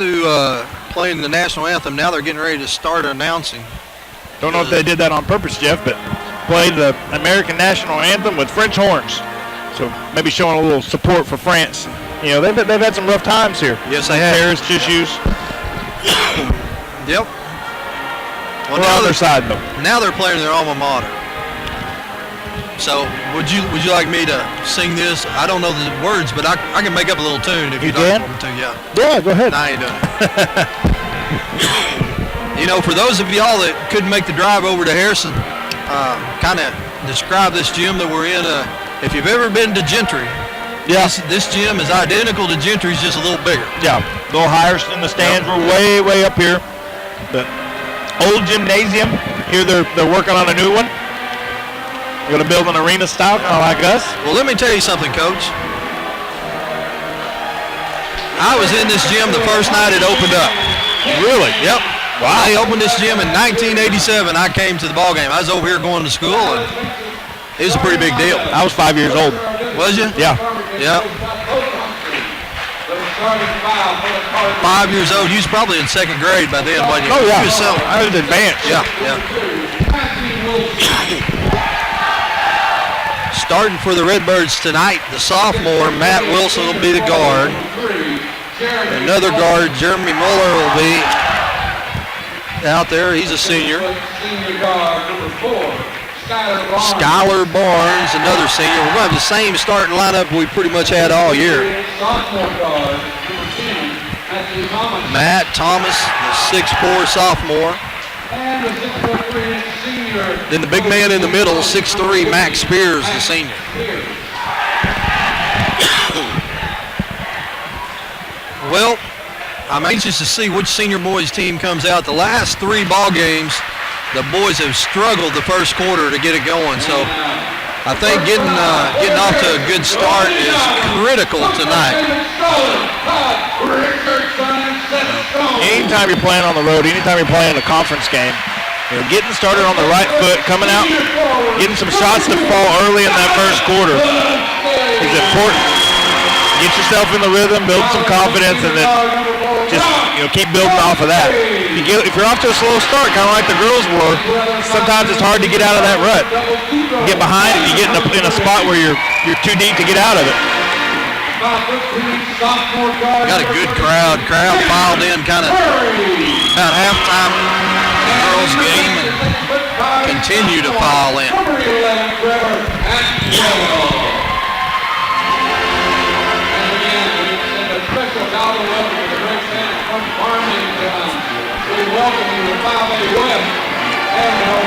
through playing the national anthem. Now they're getting ready to start announcing. Don't know if they did that on purpose, Jeff, but played the American national anthem with French horns. So maybe showing a little support for France. You know, they've had some rough times here. Yes, they have. Terrorist issues. Yep. Well, We're on their side, though. Now they're playing their alma mater. So would you like me to sing this? I don't know the words, but I can make up a little tune if you'd like me to. Yeah. Yeah, go ahead. Nah, I ain't doing it. You know, for those of y'all that couldn't make the drive over to Harrison, kind of describe this gym that we're in. If you've ever been to Gentry, this gym is identical to Gentry's, just a little bigger. Yeah, a little higher in the stands. We're way up here. The old gymnasium, here they're working on a new one. They're going to build an arena style, kind of like us. Well, let me tell you something, Coach. I was in this gym the first night it opened up. Really? Yep. Wow. They opened this gym in 1987. I came to the ball game. I was over here going to school, and it was a pretty big deal. I was 5 years old. Was you? Yeah. Yep. 5 years old. You was probably in second grade by then, wasn't you? Oh, yeah. You I was advanced. Yeah. Starting for the Redbirds tonight, the sophomore, Matt Wilson, will be the guard. Another guard, Jeremy Muller, will be out there. He's a senior. Skylar Barnes, another senior. We're going to have the same starting lineup we pretty much had all year. Matt Thomas, the 6'4" sophomore. Then the big man in the middle, 6'3", Max Spears, the senior. Well, I'm anxious to see which senior boys team comes out. The last three ball games, the boys have struggled the first quarter to get it going. So I think getting off to a good start is critical tonight. Anytime you're playing on the road, anytime you're playing a conference game, getting started on the right foot, coming out, getting some shots to fall early in that first quarter is important. Get yourself in the rhythm, build some confidence, and then just keep building off of that. If you're off to a slow start, kind of like the girls were, sometimes it's hard to get out of that rut. You get behind and you get in a spot where you're too deep to get out of it. Got a good crowd. Crowd filed in kind of about halftime of the girls' game and continue to file in.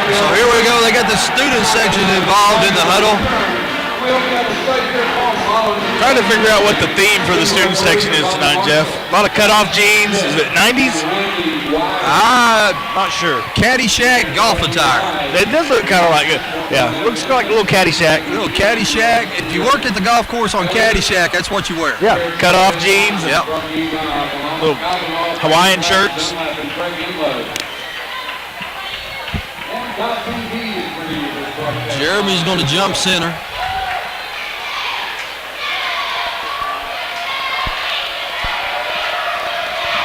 So here we go. They got the student section involved in the huddle. Trying to figure out what the theme for the student section is tonight, Jeff. A lot of cutoff jeans. Is it 90s? Not sure. Caddyshack golf attire. It does look kind of like it. Yeah, looks like a little Caddyshack. A little Caddyshack. If you work at the golf course on Caddyshack, that's what you wear. Yeah, cutoff jeans. Yep. Little Hawaiian shirts. Jeremy's going to jump center.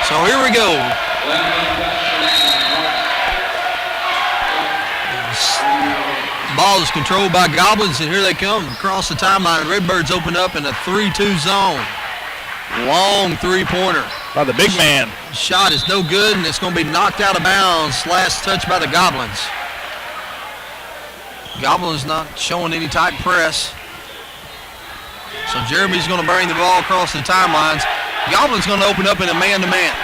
So here we go. Ball is controlled by Goblins, and here they come across the timeline. Redbirds open up in a 3-2 zone. Long three-pointer. By the big man. Shot is no good, and it's going to be knocked out of bounds. Last touch by the Goblins. Goblins not showing any tight press. So Jeremy's going to bring the ball across the timelines. Goblin's going to open up in a man-to-man.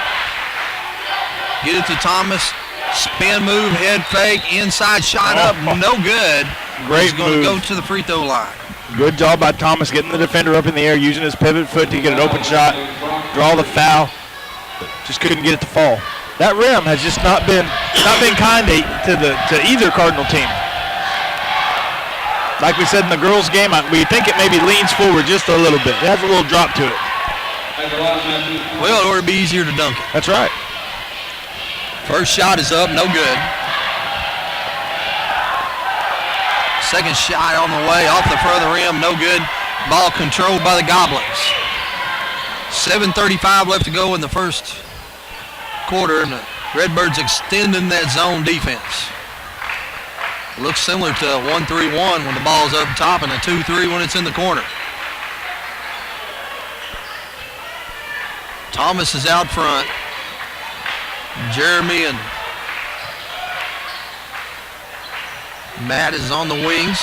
Get it to Thomas. Spin move, head fake, inside shot up, no good. Great He's going move. to go to the free throw line. Good job by Thomas getting the defender up in the air, using his pivot foot to get an open shot, draw the foul. Just couldn't get it to fall. That rim has just not been kind to either Cardinal team. Like we said in the girls' game, we think it maybe leans forward just a little bit. It has a little drop to it. Well, it ought to be easier to dunk it. That's right. First shot is up, no good. Second shot on the way, off the front of the rim, no good. Ball controlled by the Goblins. 7:35 left to go in the first quarter, and the Redbirds extending that zone defense. Looks similar to a 1-3-1 when the ball's up top and a 2-3 when it's in the corner. Thomas is out front. Jeremy and Matt is on the wings.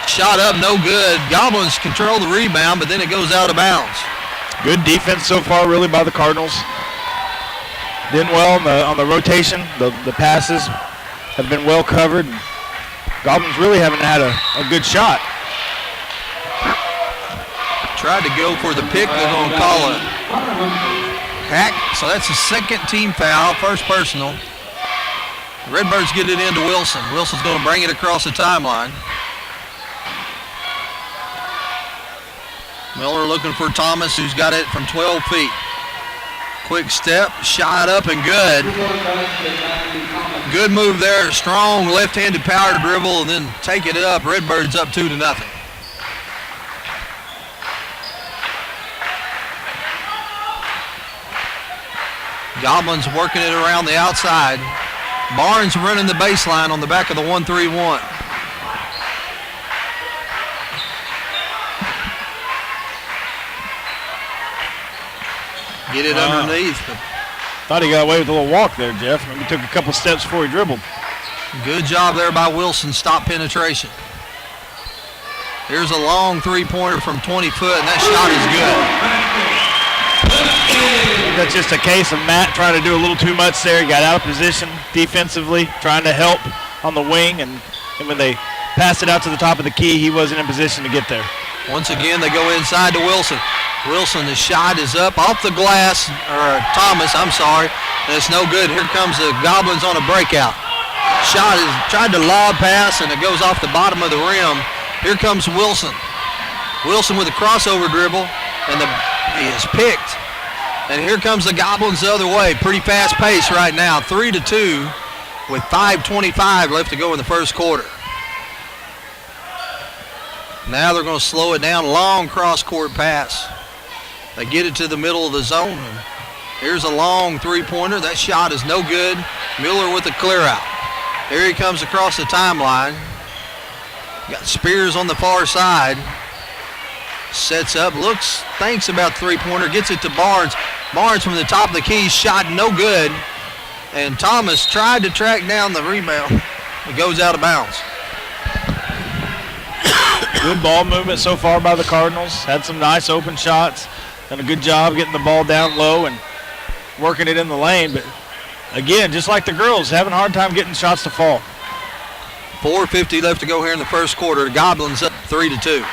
Shot up, no good. Goblins control the rebound, but then it goes out of bounds. Good defense so far, really, by the Cardinals. Did well on the rotation. The passes have been well covered. Goblins really haven't had a good shot. Tried to go for the pick. They're going to call it hack. So that's a second team foul, first personal. The Redbirds get it into Wilson. Wilson's going to bring it across the timeline. Miller looking for Thomas, who's got it from 12 feet. Quick step, shot up and good. Good move there. Strong left-handed power dribble and then take it up. Redbirds up 2-0. Goblins working it around the outside. Barnes running the baseline on the back of the 1-3-1. Get it underneath. But thought he got away with a little walk there, Jeff. Maybe took a couple steps before he dribbled. Good job there by Wilson. Stop penetration. Here's a long three-pointer from 20 foot, and that shot is good. That's just a case of Matt trying to do a little too much there. He got out of position defensively, trying to help on the wing, and when they passed it out to the top of the key, he wasn't in position to get there. Once again, they go inside to Wilson. Wilson, the shot is up off the glass, or Thomas, I'm sorry, and it's no good. Here comes the Goblins on a breakout. Shot is tried to lob pass, and it goes off the bottom of the rim. Here comes Wilson. Wilson with a crossover dribble, and he is picked. And here comes the Goblins the other way. Pretty fast pace right now, 3-2 with 5:25 left to go in the first quarter. Now they're going to slow it down. Long cross-court pass. They get it to the middle of the zone. Here's a long three-pointer. That shot is no good. Mueller with a clear out. Here he comes across the timeline. Got Spears on the far side. Sets up, thinks about the three-pointer, gets it to Barnes. Barnes from the top of the key, shot no good. And Thomas tried to track down the rebound. It goes out of bounds. Good ball movement so far by the Cardinals. Had some nice open shots. Done a good job getting the ball down low and working it in the lane. But again, just like the girls, having a hard time getting shots to fall. 4:50 left to go here in the first quarter. The Goblins up 3-2.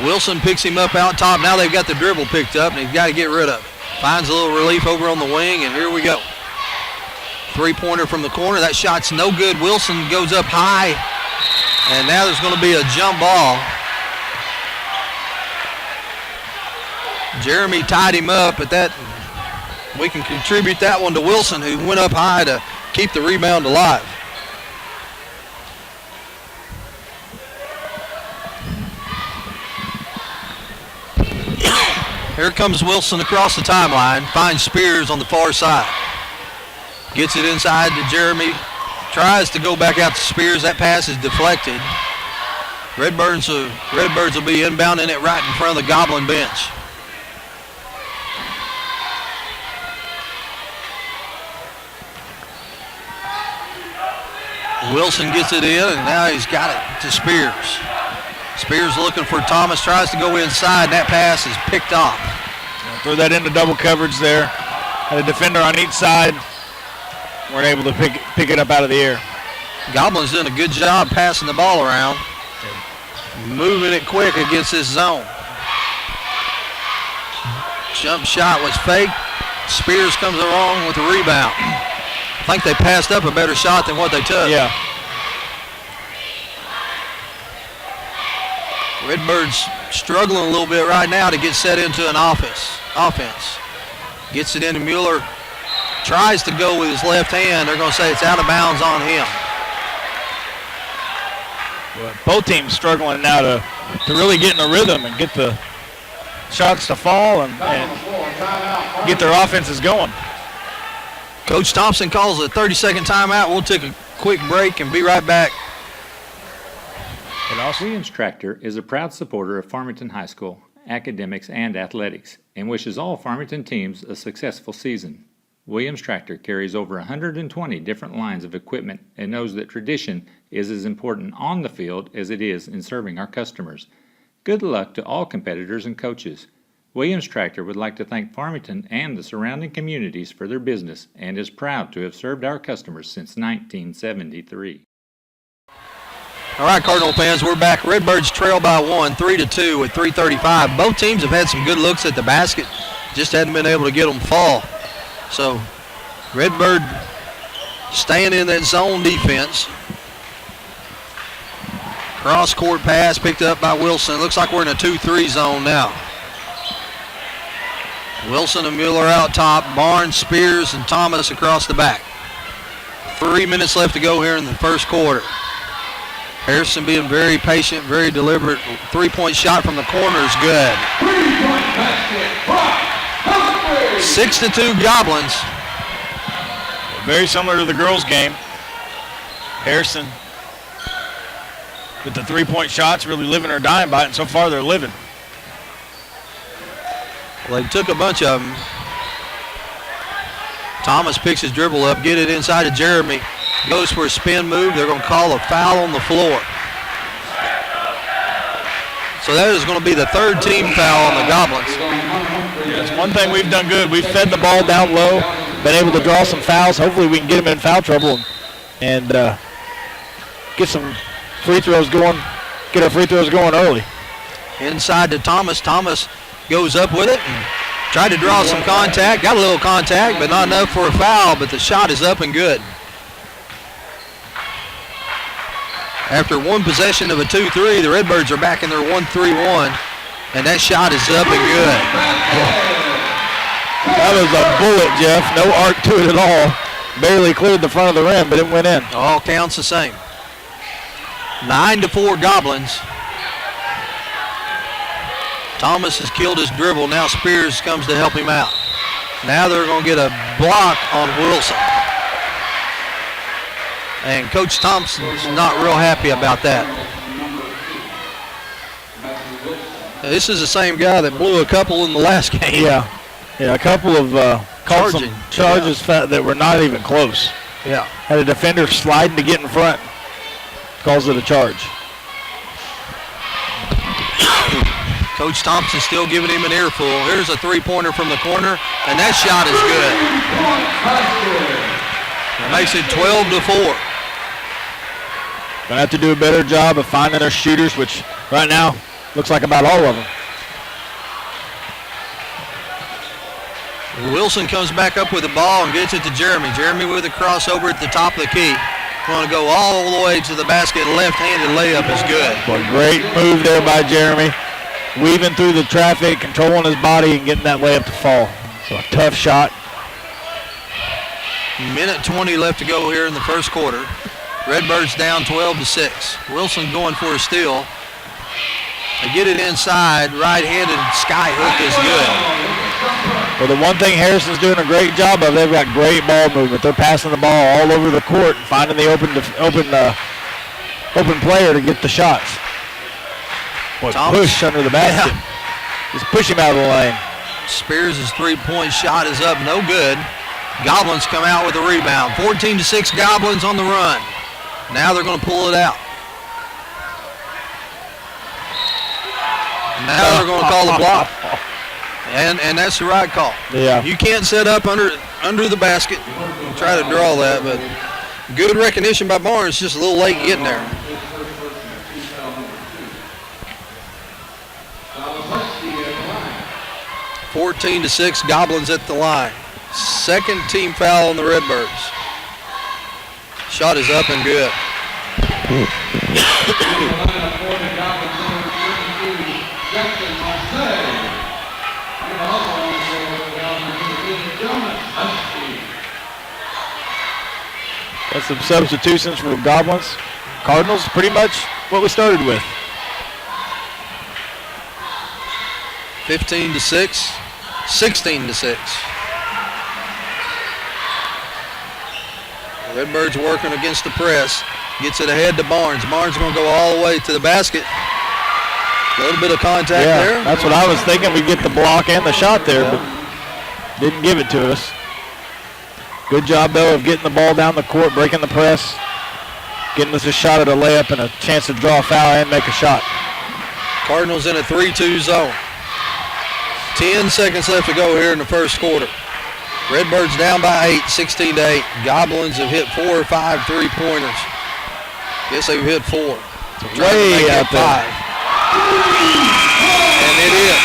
Wilson picks him up out top. Now they've got the dribble picked up, and he's got to get rid of it. Finds a little relief over on the wing, and here we go. Three-pointer from the corner. That shot's no good. Wilson goes up high, and now there's going to be a jump ball. Jeremy tied him up, but we can contribute that one to Wilson, who went up high to keep the rebound alive. Here comes Wilson across the timeline, finds Spears on the far side. Gets it inside to Jeremy, tries to go back out to Spears. That pass is deflected. Redbirds will be inbounding it right in front of the Goblin bench. Wilson gets it in, and now he's got it to Spears. Spears looking for Thomas, tries to go inside. That pass is picked off. Throw that into double coverage there. Had a defender on each side. Weren't able to pick it up out of the air. Goblins doing a good job passing the ball around. Moving it quick against this zone. Jump shot was fake. Spears comes along with the rebound. I think they passed up a better shot than what they took. Yeah. Redbirds struggling a little bit right now to get set into an offense. Gets it into Mueller. Tries to go with his left hand. They're going to say it's out of bounds on him. Both teams struggling now to really get in a rhythm and get the shots to fall and get their offenses going. Coach Thompson calls a 30-second timeout. We'll take a quick break and be right back. Williams Tractor is a proud supporter of Farmington High School, academics, and athletics, and wishes all Farmington teams a successful season. Williams Tractor carries over 120 different lines of equipment and knows that tradition is as important on the field as it is in serving our customers. Good luck to all competitors and coaches. Williams Tractor would like to thank Farmington and the surrounding communities for their business and is proud to have served our customers since 1973. All right, Cardinal fans, we're back. Redbirds trail by 1, 3-2 with 3:35. Both teams have had some good looks at the basket, just hadn't been able to get them fall. So Redbird staying in that zone defense. Cross-court pass picked up by Wilson. Looks like we're in a 2-3 zone now. Wilson and Mueller out top. Barnes, Spears, and Thomas across the back. 3 minutes left to go here in the first quarter. Harrison being very patient, very deliberate. 3-point shot from the corner is good. 6-2 Goblins. Very similar to the girls' game. Harrison with the 3-point shots, really living or dying by it, and so far they're living. Well, they took a bunch of them. Thomas picks his dribble up, get it inside to Jeremy. Goes for a spin move. They're going to call a foul on the floor. So that is going to be the third team foul on the Goblins. That's one thing we've done good. We've fed the ball down low, been able to draw some fouls. Hopefully we can get them in foul trouble and get some free throws going, get our free throws going early. Inside to Thomas. Thomas goes up with it and tried to draw some contact. Got a little contact, but not enough for a foul, but the shot is up and good. After one possession of a 2-3, the Redbirds are back in their 1-3-1, and that shot is up and good. That was a bullet, Jeff. No arc to it at all. Barely cleared the front of the rim, but it went in. All counts the same. 9-4 Goblins. Thomas has killed his dribble. Now Spears comes to help him out. Now they're going to get a block on Wilson. And Coach Thompson's not real happy about that. This is the same guy that blew a couple in the last game. Yeah, a couple of charges that were not even close. Yeah. Had a defender sliding to get in front. Calls it a charge. Coach Thompson still giving him an earful. Here's a three-pointer from the corner, and that shot is good. It makes it 12-4. Gonna have to do a better job of finding their shooters, which right now looks like about all of them. Wilson comes back up with the ball and gets it to Jeremy. Jeremy with a crossover at the top of the key. Going to go all the way to the basket. Left-handed layup is good. Well, great move there by Jeremy. Weaving through the traffic, controlling his body, and getting that layup to fall. So a tough shot. Minute 20 left to go here in the first quarter. Redbirds down 12-6. Wilson going for a steal. They get it inside. Right-handed sky hook is good. Well, the one thing Harrison's doing a great job of, they've got great ball movement. They're passing the ball all over the court and finding the open player to get the shots. Boy, push under the basket. Yeah. Just push him out of the lane. Spears' three-point shot is up, no good. Goblins come out with a rebound. 14-6 Goblins on the run. Now they're going to pull it out. Now they're going to call the block. And that's the right call. Yeah. You can't set up under the basket and try to draw that, but good recognition by Barnes, just a little late getting there. Fourteen to 6, Goblins at the line. Second team foul on the Redbirds. Shot is up and good. That's some substitutions for the Goblins. Cardinals pretty much what we started with. 15-6, 16-6. Redbirds working against the press. Gets it ahead to Barnes. Barnes going to go all the way to the basket. A little bit of contact there. That's what I was thinking. We'd get the block and the shot there, but didn't give it to us. Good job, though, of getting the ball down the court, breaking the press, getting us a shot at a layup and a chance to draw a foul and make a shot. Cardinals in a 3-2 zone. 10 seconds left to go here in the first quarter. Redbirds down by 8, 16-8. Goblins have hit 4 or 5 3-pointers. Guess they've hit 4. Way out there. 5. And it is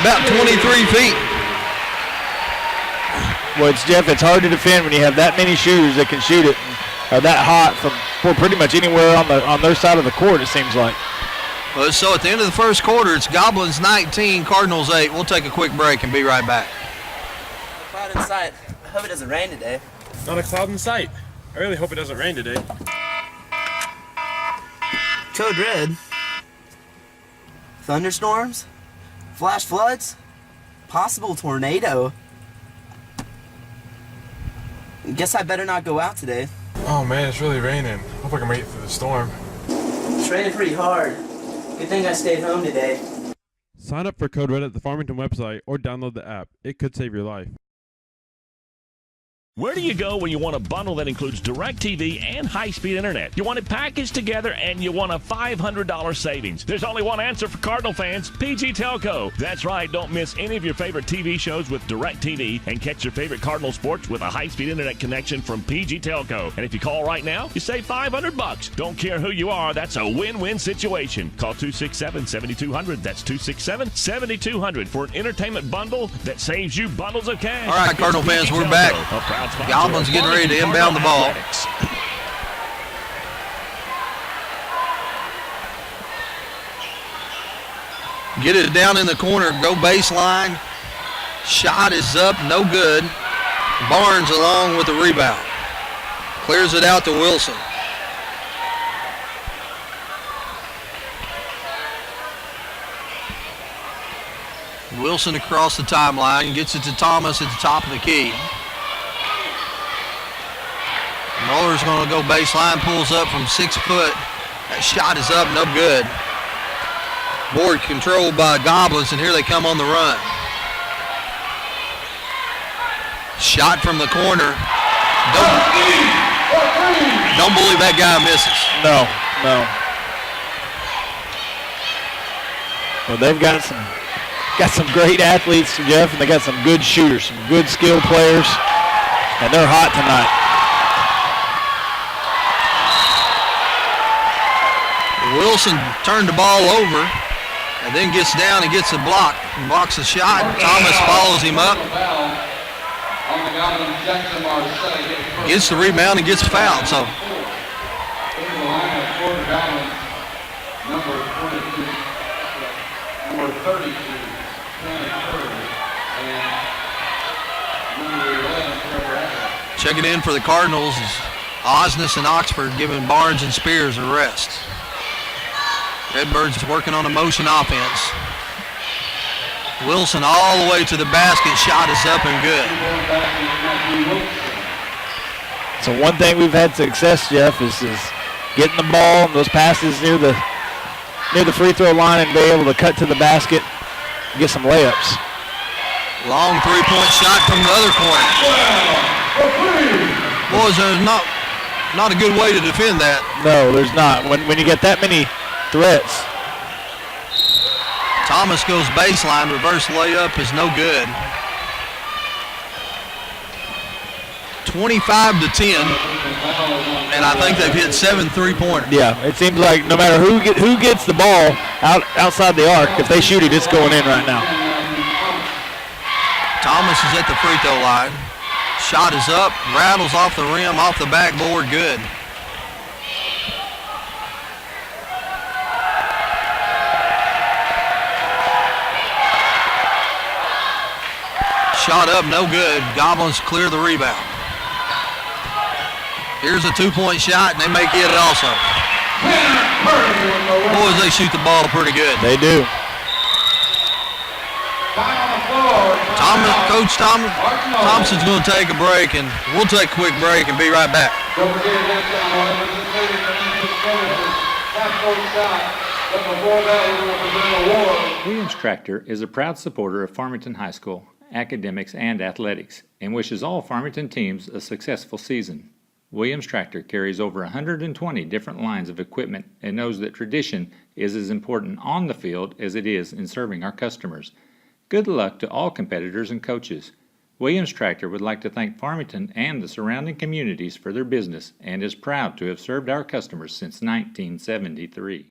about 23 feet. Well, it's hard to defend when you have that many shooters that can shoot it, or that hot from pretty much anywhere on their side of the court, it seems like. Well, so at the end of the first quarter, it's Goblins 19, Cardinals 8. We'll take a quick break and be right back. Cloud in sight. I hope it doesn't rain today. Not a cloud in sight. I really hope it doesn't rain today. Code red. Thunderstorms? Flash floods? Possible tornado? Guess I better not go out today. Oh man, it's really raining. Hope I can make it through the storm. It's raining pretty hard. Good thing I stayed home today. Sign up for Code Red at the Farmington website or download the app. It could save your life. Where do you go when you want a bundle that includes DirecTV and high-speed internet? You want it packaged together and you want a $500 savings. There's only one answer for Cardinal fans, PG Telco. That's right, don't miss any of your favorite TV shows with DirecTV and catch your favorite Cardinal sports with a high-speed internet connection from PG Telco. And if you call right now, you save $500. Don't care who you are, that's a win-win situation. Call 267-7200. That's 267-7200 for an entertainment bundle that saves you bundles of cash. All right, Cardinal fans, we're back. Goblins getting ready to inbound the ball. Get it down in the corner, go baseline. Shot is up, no good. Barnes along with the rebound. Clears it out to Wilson. Wilson across the timeline, gets it to Thomas at the top of the key. Muller's going to go baseline, pulls up from 6 foot. That shot is up, no good. Board controlled by Goblins, and here they come on the run. Shot from the corner. Don't believe that guy misses. No. Well, they've got some great athletes, Jeff, and they got some good shooters, some good skilled players, and they're hot tonight. Wilson turned the ball over and then gets down and gets a block. Blocks the shot. Thomas follows him up. Gets the rebound and gets fouled. So checking in for the Cardinals is Osnes and Oxford, giving Barnes and Spears a rest. Redbirds working on a motion offense. Wilson all the way to the basket. Shot is up and good. So one thing we've had success, Jeff, is getting the ball and those passes near the free throw line and be able to cut to the basket and get some layups. Long three-point shot from the other corner. Boys, there's not a good way to defend that. No, there's not. When you get that many threats. Thomas goes baseline. Reverse layup is no good. 25-10, and I think they've hit 7 3-pointers. Yeah, it seems like no matter who gets the ball outside the arc, if they shoot it, it's going in right now. Thomas is at the free throw line. Shot is up, rattles off the rim, off the backboard, good. Shot up, no good. Goblins clear the rebound. Here's a 2-point shot, and they make it also. Boys, they shoot the ball pretty good. They do. Thompson's going to take a break, and we'll take a quick break and be right back. Williams Tractor is a proud supporter of Farmington High School, academics, and athletics, and wishes all Farmington teams a successful season. Williams Tractor carries over 120 different lines of equipment and knows that tradition is as important on the field as it is in serving our customers. Good luck to all competitors and coaches. Williams Tractor would like to thank Farmington and the surrounding communities for their business and is proud to have served our customers since 1973.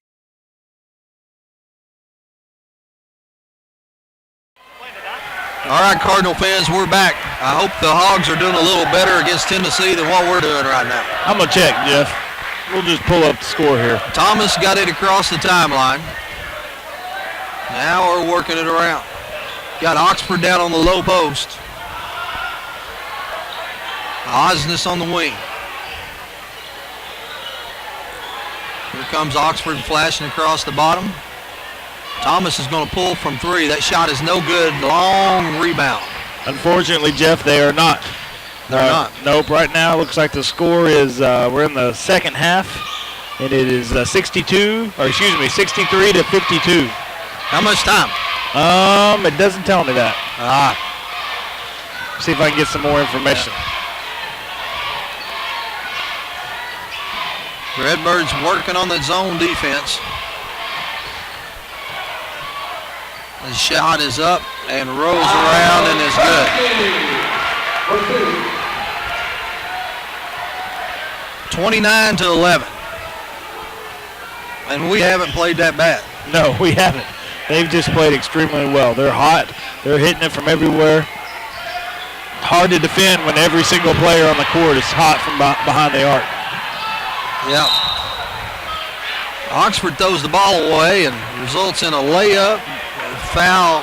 All right, Cardinal fans, we're back. I hope the Hogs are doing a little better against Tennessee than what we're doing right now. I'm going to check, Jeff. We'll just pull up the score here. Thomas got it across the timeline. Now we're working it around. Got Oxford down on the low post. Osnes on the wing. Here comes Oxford flashing across the bottom. Thomas is going to pull from three. That shot is no good. Long rebound. Unfortunately, Jeff, they are not. They're not. Nope. Right now, it looks like the score is we're in the second half, and it is 63 to 52. How much time? It doesn't tell me that. See if I can get some more information. Redbirds working on that zone defense. The shot is up and rolls around and is good. 29-11. And we haven't played that bad. No, we haven't. They've just played extremely well. They're hot. They're hitting it from everywhere. Hard to defend when every single player on the court is hot from behind the arc. Yeah. Oxford throws the ball away and results in a layup. Foul.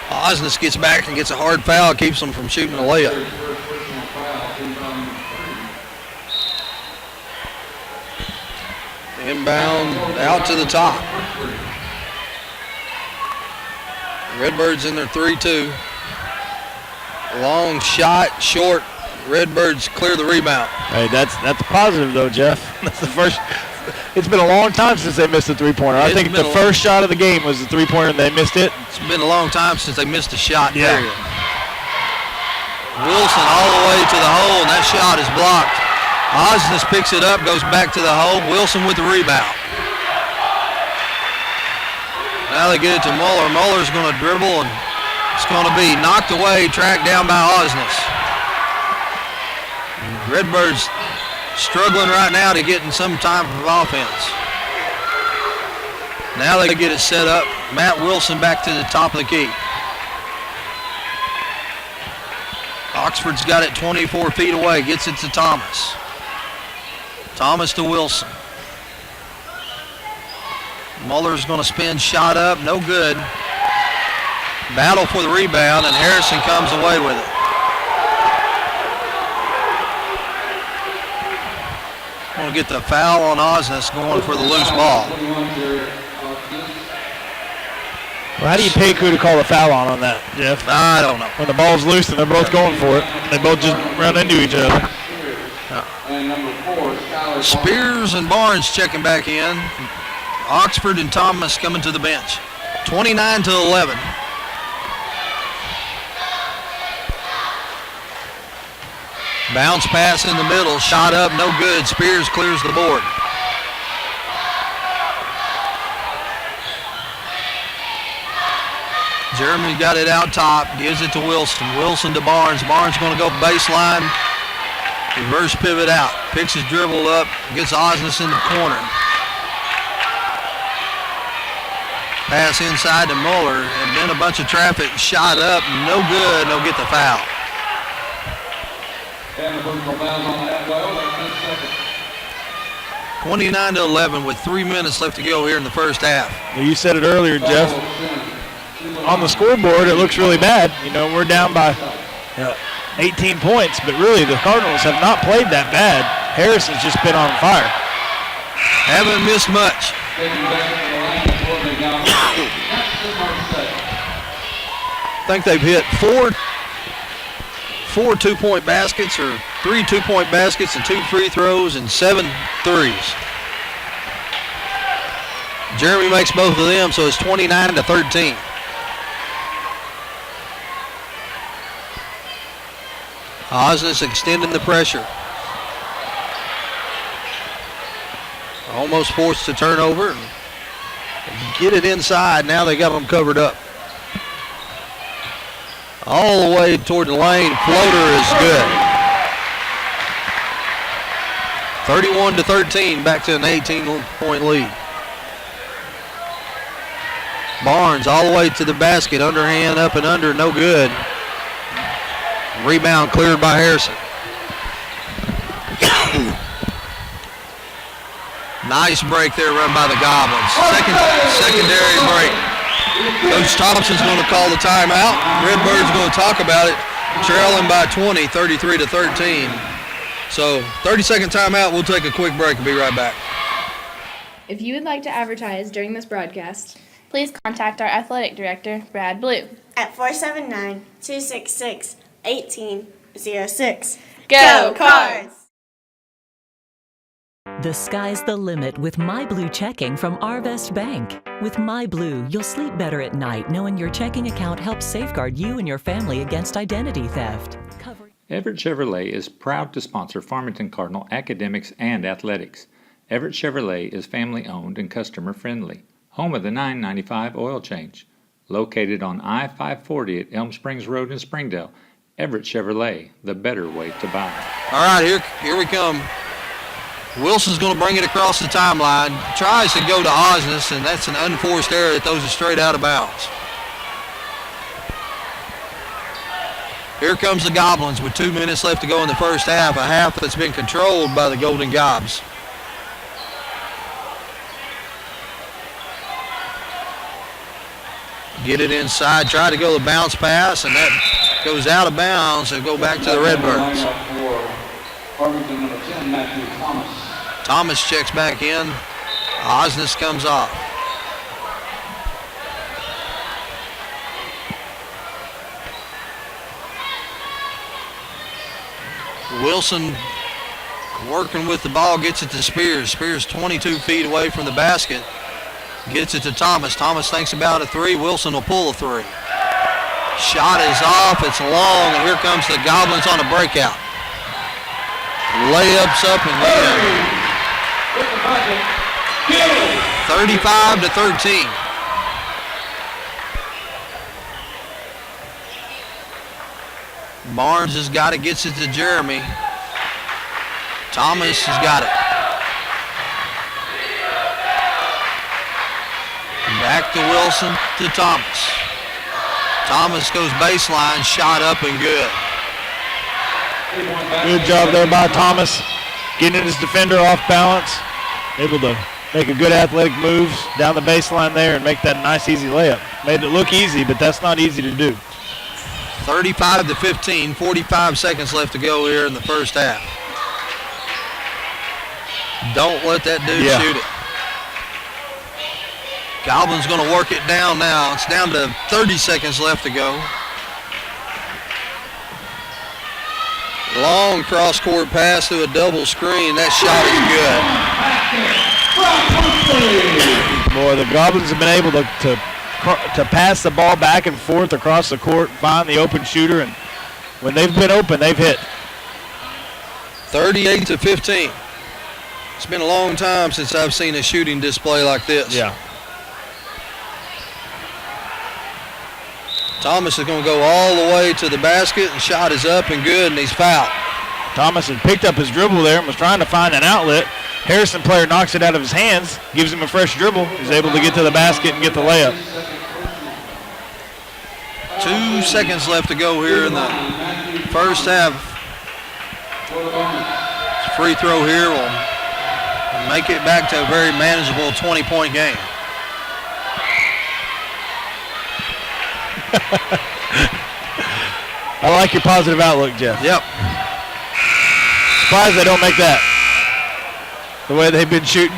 Osnes gets back and gets a hard foul, keeps them from shooting a layup. Inbound out to the top. Redbirds in their 3-2. Long shot, short. Redbirds clear the rebound. Hey, that's a positive though, Jeff. That's the first. It's been a long time since they missed a three-pointer. I think the first shot of the game was the three-pointer and they missed it. It's been a long time since they missed a shot. Yeah. Period. Wilson all the way to the hole, and that shot is blocked. Osnes picks it up, goes back to the hole. Wilson with the rebound. Now they get it to Muller. Muller's going to dribble, and it's going to be knocked away, tracked down by Osnes. Redbirds struggling right now to get in some type of offense. Now they get it set up. Matt Wilson back to the top of the key. Oxford's got it 24 feet away, gets it to Thomas. Thomas to Wilson. Muller's going to spin, shot up, no good. Battle for the rebound, and Harrison comes away with it. Going to get the foul on Osnes, going for the loose ball. Well, how do you pick who to call a foul on that, Jeff? I don't know. When the ball's loose and they're both going for it, they both just run into each other. Spears and Barnes checking back in. Oxford and Thomas coming to the bench. 29-11. Bounce pass in the middle, shot up, no good. Spears clears the board. Jeremy got it out top, gives it to Wilson. Wilson to Barnes. Barnes going to go baseline. Reverse pivot out. Picks his dribble up, gets Osnes in the corner. Pass inside to Muller, and then a bunch of traffic. Shot up, no good. They'll get the foul. 29-11 with 3 minutes left to go here in the first half. Well, you said it earlier, Jeff. on the scoreboard, it looks really bad. You know, we're down by 18 points, but really the Cardinals have not played that bad. Harrison's just been on fire. Haven't missed much. I think they've hit four 2-point baskets, or 3 2-point baskets and 2 free throws and 7 threes. Jeremy makes both of them, so it's 29-13. Osnes extending the pressure. Almost forced to turnover. Get it inside. Now they got them covered up. All the way toward the lane. Floater is good. 31-13, back to an 18-point lead. Barnes all the way to the basket. Underhand, up and under, no good. Rebound cleared by Harrison. Nice break there run by the Goblins. Secondary break. Coach Thompson's going to call the timeout. Redbirds going to talk about it. Trailing by 20, 33-13. So 30-second timeout. We'll take a quick break and be right back. If you would like to advertise during this broadcast, please contact our athletic director, Brad Blue, at 479-266-1806. Go Cards! The sky's the limit with MyBlue checking from Arvest Bank. With MyBlue, you'll sleep better at night knowing your checking account helps safeguard you and your family against identity theft. Everett Chevrolet is proud to sponsor Farmington Cardinal academics and athletics. Everett Chevrolet is family-owned and customer-friendly. Home of the $9.95 oil change. Located on I-540 at Elm Springs Road in Springdale, Everett Chevrolet, the better way to buy. All right, here we come. Wilson's going to bring it across the timeline. Tries to go to Osnes, and that's an unforced error that throws it straight out of bounds. Here comes the Goblins with 2 minutes left to go in the first half, a half that's been controlled by the Golden Gobs. Get it inside, try to go the bounce pass, and that goes out of bounds and go back to the Redbirds. Thomas checks back in. Osnes comes off. Wilson working with the ball, gets it to Spears. Spears 22 feet away from the basket. Gets it to Thomas. Thomas thinks about a three. Wilson will pull a three. Shot is off. It's long, and here comes the Goblins on a breakout. Layups up and in. 35-13. Barnes has got it, gets it to Jeremy. Thomas has got it. Back to Wilson to Thomas. Thomas goes baseline, shot up and good. Good job there by Thomas, getting his defender off balance, able to make a good athletic moves down the baseline there and make that nice easy layup. Made it look easy, but that's not easy to do. 35-15, 45 seconds left to go here in the first half. Don't let that dude shoot it. Goblins going to work it down now. It's down to 30 seconds left to go. Long cross-court pass through a double screen. That shot is good. Boy, the Goblins have been able to pass the ball back and forth across the court, find the open shooter, and when they've been open, they've hit. 38-15. It's been a long time since I've seen a shooting display like this. Yeah. Thomas is going to go all the way to the basket, and shot is up and good, and he's fouled. Thomas had picked up his dribble there and was trying to find an outlet. Harrison player knocks it out of his hands, gives him a fresh dribble. He's able to get to the basket and get the layup. 2 seconds left to go here in the first half. Free throw here will make it back to a very manageable 20-point game. I like your positive outlook, Jeff. Yep. Surprised they don't make that. The way they've been shooting.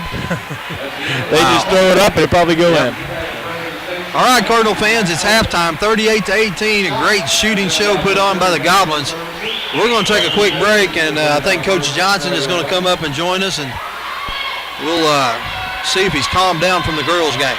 They just throw it up and it'll probably go in. All right, Cardinal fans, it's halftime, 38-18. A great shooting show put on by the Goblins. We're going to take a quick break, and I think Coach Johnson is going to come up and join us, and we'll see if he's calmed down from the girls' game.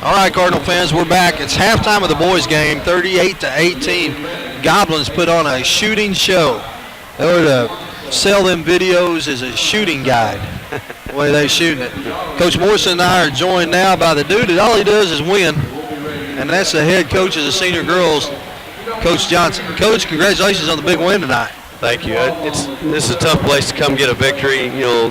All right, Cardinal fans, we're back. It's halftime of the boys' game, 38-18. Goblins put on a shooting show. They were to sell them videos as a shooting guide, the way they shooting it. Coach Morrison and I are joined now by the dude that all he does is win, and that's the head coach of the senior girls, Coach Johnson. Coach, congratulations on the big win tonight. Thank you. This is a tough place to come get a victory. You know,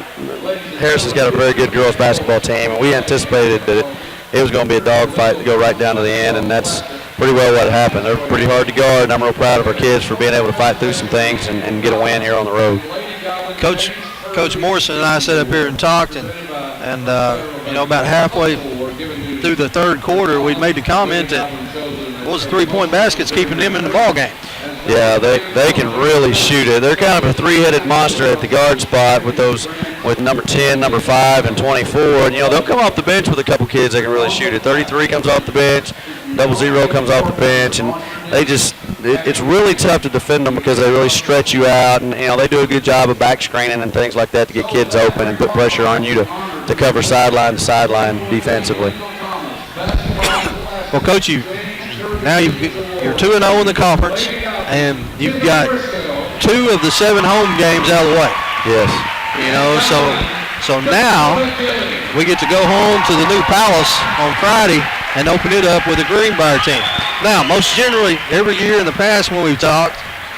Harrison's got a very good girls basketball team, and we anticipated that it was going to be a dogfight to go right down to the end, and that's pretty well what happened. They're pretty hard to guard, and I'm real proud of our kids for being able to fight through some things and get a win here on the road. Coach Morrison and I sat up here and talked, and you know, about halfway through the third quarter, we'd made the comment that those 3-point baskets keeping them in the ball game. Yeah, they can really shoot it. They're kind of a three-headed monster at the guard spot with number 10, number 5, and 24. And, you know, they'll come off the bench with a couple kids that can really shoot it. 33 comes off the bench, 00 comes off the bench, and it's really tough to defend them because they really stretch you out. And, you know, they do a good job of back screening and things like that to get kids open and put pressure on you to cover sideline to sideline defensively. Well, Coach, you're 2-0 in the conference, and you've got 2 of the 7 home games out of the way. Yes. You know, so now we get to go home to the new Palace on Friday and open it up with a Greenbrier team. Now, most generally, every year in the past when we've talked,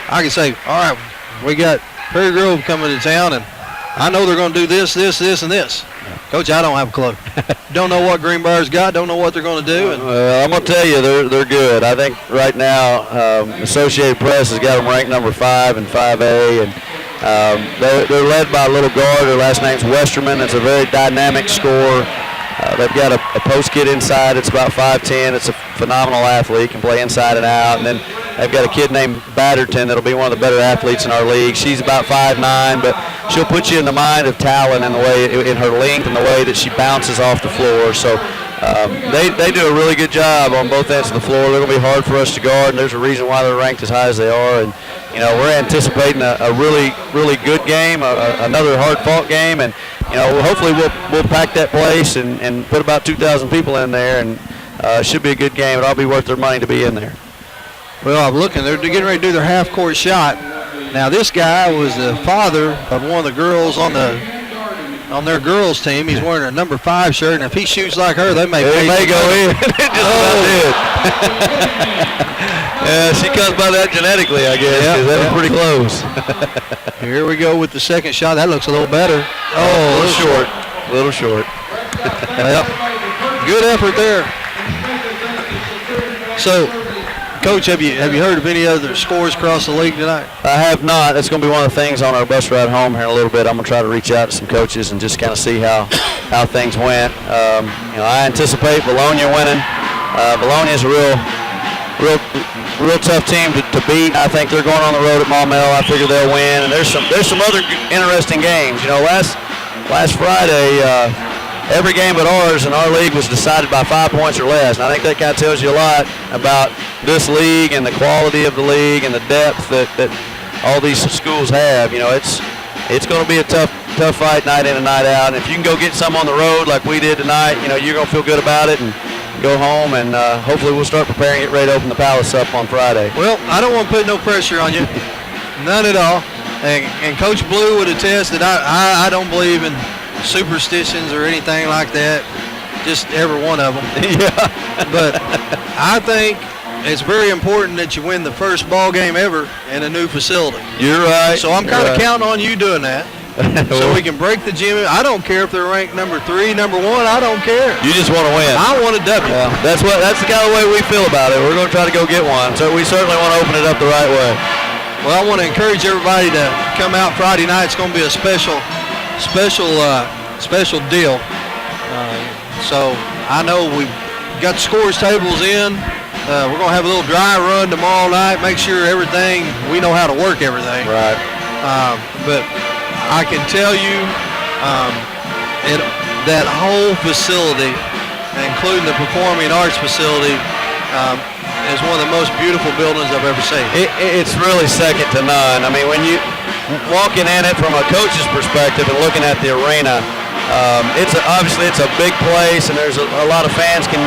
I can say, all right, we got Prairie Grove coming to town, and I know they're going to do this, this, this, and this. Coach, I don't have a clue. Don't know what Greenbrier's got. Don't know what they're going to do. I'm going to tell you, they're good. I think right now Associated Press has got them ranked number 5 and 5A, and they're led by a little guard. Her last name's Westerman. It's a very dynamic scorer. They've got a post kid inside. It's about 5'10". It's a phenomenal athlete. Can play inside and out. And then they've got a kid named Batterton that'll be one of the better athletes in our league. She's about 5'9", but she'll put you in the mind of Talon in her length and the way that she bounces off the floor. So they do a really good job on both ends of the floor. They're going to be hard for us to guard, and there's a reason why they're ranked as high as they are. And you know, we're anticipating a really, really good game, another hard-fought game, and you know, hopefully we'll pack that place and put about 2,000 people in there, and it should be a good game. It'll be worth their money to be in there. Well, I'm looking. They're getting ready to do their half-court shot. Now, this guy was the father of one of the girls on their girls' team. He's wearing a number 5 shirt, and if he shoots like her, they may go in. It just about did. Yeah, she comes by that genetically, I guess. Yeah, they were pretty close. Here we go with the second shot. That looks a little better. A little short. Yep. Good effort there. So, Coach, have you heard of any other scores across the league tonight? I have not. That's going to be one of the things on our bus ride home here in a little bit. I'm going to try to reach out to some coaches and just kind of see how things went. You know, I anticipate Bologna winning. Bologna is a real real tough team to beat. I think they're going on the road at Maumelle. I figure they'll win. And there's some other interesting games. You know, last Friday, every game but ours in our league was decided by 5 points or less. And I think that kind of tells you a lot about this league and the quality of the league and the depth that all these schools have. You know, it's going to be a tough fight night in and night out. And if you can go get some on the road like we did tonight, you know, you're going to feel good about it and go home, and hopefully we'll start preparing, get ready to open the Palace up on Friday. Well, I don't want to put no pressure on you. None at all. And Coach Blue would attest that I don't believe in superstitions or anything like that, just every one of them. Yeah. But I think it's very important that you win the first ball game ever in a new facility. You're right. So I'm kind of counting on you doing that. So we can break the gym. I don't care if they're ranked number 3, number 1. I don't care. You just want to win. I want a W. Yeah, that's the kind of way we feel about it. We're going to try to go get one. So we certainly want to open it up the right way. Well, I want to encourage everybody to come out Friday night. It's going to be a special deal. So I know we've got the scores tables in. We're going to have a little dry run tomorrow night. Make sure we know how to work everything. Right. But I can tell you that whole facility, including the Performing Arts facility, is one of the most beautiful buildings I've ever seen. It's really second to none. I mean, when you walking in it from a coach's perspective and looking at the arena, obviously it's a big place, and there's a lot of fans can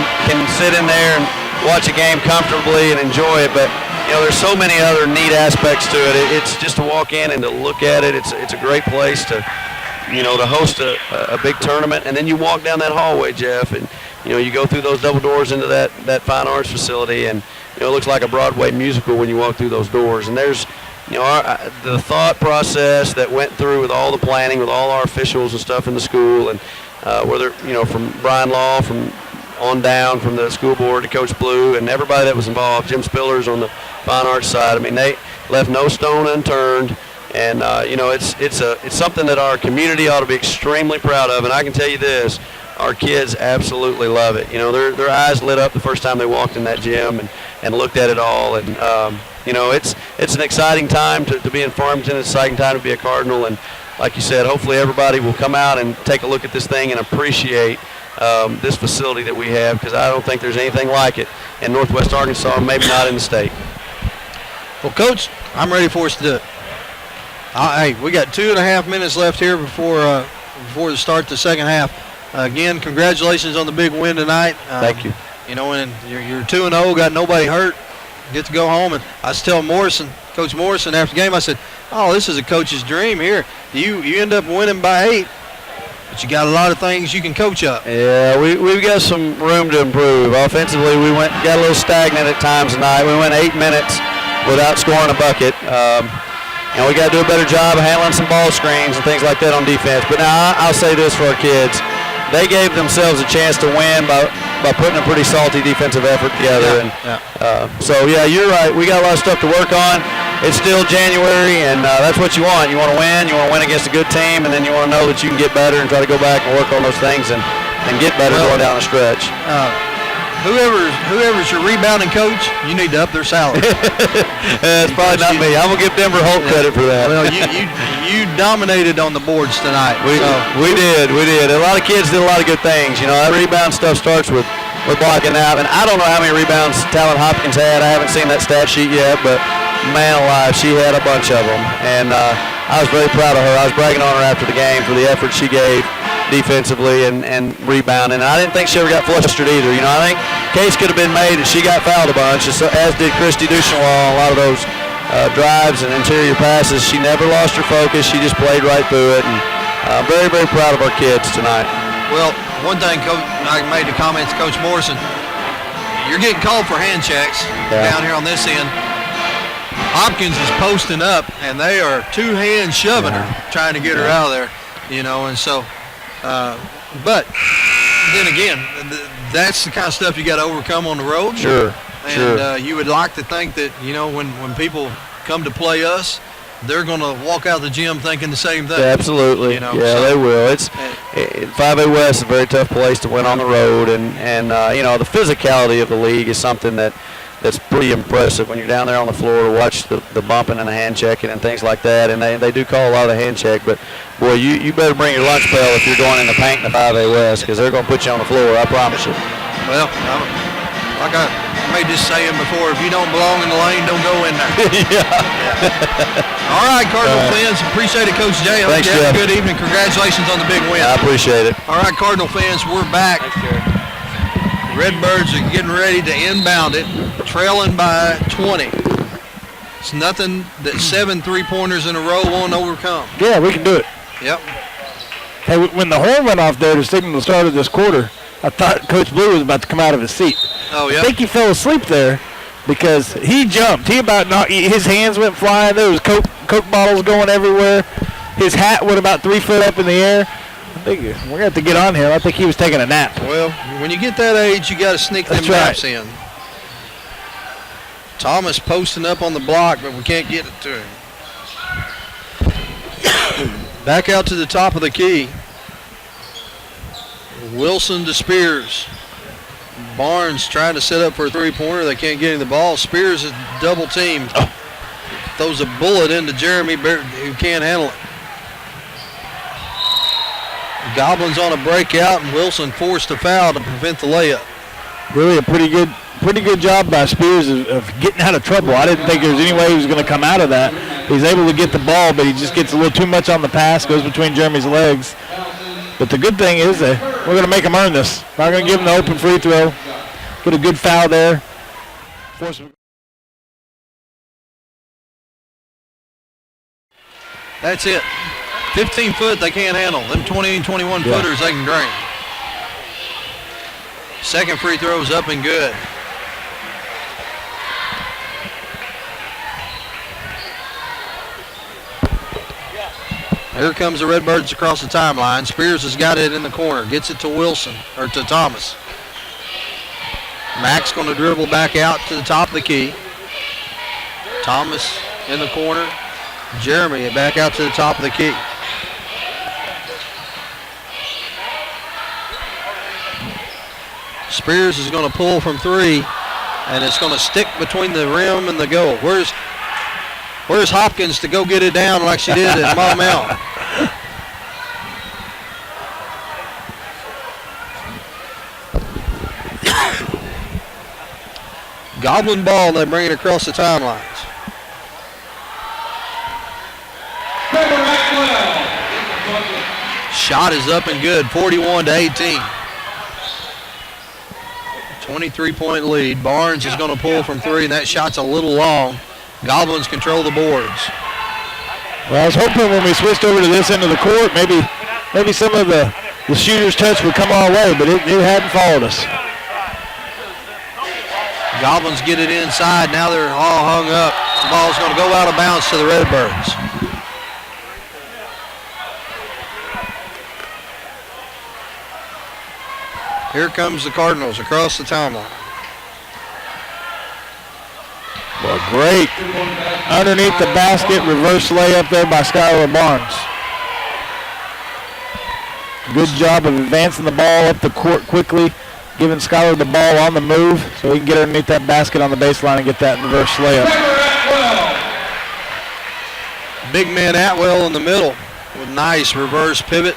sit in there and watch a game comfortably and enjoy it. But you know, there's so many other neat aspects to it. It's just to walk in and to look at it. It's a great place to host a big tournament. And then you walk down that hallway, Jeff, and you go through those double doors into that fine arts facility, and it looks like a Broadway musical when you walk through those doors. And there's the thought process that went through with all the planning, with all our officials and stuff in the school, and whether from Brian Law, from on down, from the school board to Coach Blue and everybody that was involved, Jim Spillers on the fine arts side. I mean, they left no stone unturned, and it's something that our community ought to be extremely proud of. And I can tell you this, our kids absolutely love it. Their eyes lit up the first time they walked in that gym and looked at it all. And it's an exciting time to be in Farmington. It's an exciting time to be a Cardinal. And like you said, hopefully everybody will come out and take a look at this thing and appreciate this facility that we have, because I don't think there's anything like it in Northwest Arkansas, maybe not in the state. Well, Coach, I'm ready for us to do it. Hey, we got 2.5 minutes left here before the start of the second half. Again, congratulations on the big win tonight. Thank you. And you're 2-0, got nobody hurt, get to go home. And I was telling Coach Morrison after the game, I said, oh, this is a coach's dream here. You end up winning by 8. But you got a lot of things you can coach up. Yeah, we've got some room to improve. Offensively, we got a little stagnant at times tonight. We went 8 minutes without scoring a bucket. And we got to do a better job of handling some ball screens and things like that on defense. But now I'll say this for our kids. They gave themselves a chance to win by putting a pretty salty defensive effort together. So, you're right. We got a lot of stuff to work on. It's still January, and that's what you want. You want to win. You want to win against a good team, and then you want to know that you can get better and try to go back and work on those things and get better going down the stretch. Whoever's your rebounding coach, you need to up their salary. It's probably not me. I'm going to give Denver Holt credit for that. Well, you dominated on the boards tonight. We did. A lot of kids did a lot of good things. That rebound stuff starts with blocking out. And I don't know how many rebounds Talon Hopkins had. I haven't seen that stat sheet yet, but man alive, she had a bunch of them. And I was very proud of her. I was bragging on her after the game for the effort she gave defensively and rebounding. And I didn't think she ever got flustered either. I think case could have been made that she got fouled a bunch, as did Christy Duchenois on a lot of those drives and interior passes. She never lost her focus. She just played right through it. And I'm very, very proud of our kids tonight. Well, one thing I made the comment to Coach Morrison, you're getting called for hand checks down here on this end. Hopkins is posting up, and they are 2 hands shoving her, trying to get her out of there, and so but then again, that's the kind of stuff you got to overcome on the road. Sure. And you would like to think that, when people come to play us, they're going to walk out of the gym thinking the same thing. Yeah, absolutely. They will. It's 5A West is a very tough place to win on the road, and the physicality of the league is something that that's pretty impressive when you're down there on the floor to watch the bumping and the hand checking and things like that. And they do call a lot of the hand check, but boy, you better bring your lunch pail if you're going in the paint in the 5A West, because they're going to put you on the floor, I promise you. Well, like I made this saying before, if you don't belong in the lane, don't go in there. Yeah. All right, Cardinal fans, appreciate it, Coach Jay. Thanks, Have Jeff. a good evening. Congratulations on the big win. I appreciate it. All right, Cardinal fans, we're back. Redbirds are getting ready to inbound it, trailing by 20. It's nothing that 7 3-pointers in a row won't overcome. Yeah, we can do it. Yep. Hey, when the horn went off there to signal the start of this quarter, I thought Coach Blue was about to come out of his seat. Oh, yeah? I think he fell asleep there because he jumped. His hands went flying. There was Coke bottles going everywhere. His hat went about 3 foot up in the air. I think we're going to have to get on him. I think he was taking a nap. Well, when you get that age, you got to sneak them naps in. Thomas posting up on the block, but we can't get it to him. Back out to the top of the key. Wilson to Spears. Barnes trying to set up for a 3-pointer. They can't get him the ball. Spears is double teamed. Throws a bullet into Jeremy who can't handle it. Goblins on a breakout, and Wilson forced a foul to prevent the layup. Really a pretty good job by Spears of getting out of trouble. I didn't think there was any way he was going to come out of that. He's able to get the ball, but he just gets a little too much on the pass, goes between Jeremy's legs. But the good thing is that we're going to make him earn this. Not going to give him the open free throw. Get a good foul there. Force him. That's it. 15 foot they can't handle. Them 20 and 21 footers they can drain. Second free throw's up and good. Here comes the Redbirds across the timeline. Spears has got it in the corner. Gets it to Wilson, or to Thomas. Mack's going to dribble back out to the top of the key. Thomas in the corner. Jeremy back out to the top of the key. Spears is going to pull from 3, and it's going to stick between the rim and the goal. Where's Hopkins to go get it down like she did at Maumelle? Goblin ball, they bring it across the timelines. Shot is up and good, 41-18. 23-point lead. Barnes is going to pull from 3, and that shot's a little long. Goblins control the boards. Well, I was hoping when we switched over to this end of the court, maybe some of the shooter's touch would come our way, but it hadn't followed us. Goblins get it inside. Now they're all hung up. The ball's going to go out of bounds to the Redbirds. Here comes the Cardinals across the timeline. Well, great. Underneath the basket, reverse layup there by Skylar Barnes. Good job of advancing the ball up the court quickly, giving Skylar the ball on the move so he can get underneath that basket on the baseline and get that reverse layup. Big man Atwell in the middle with nice reverse pivot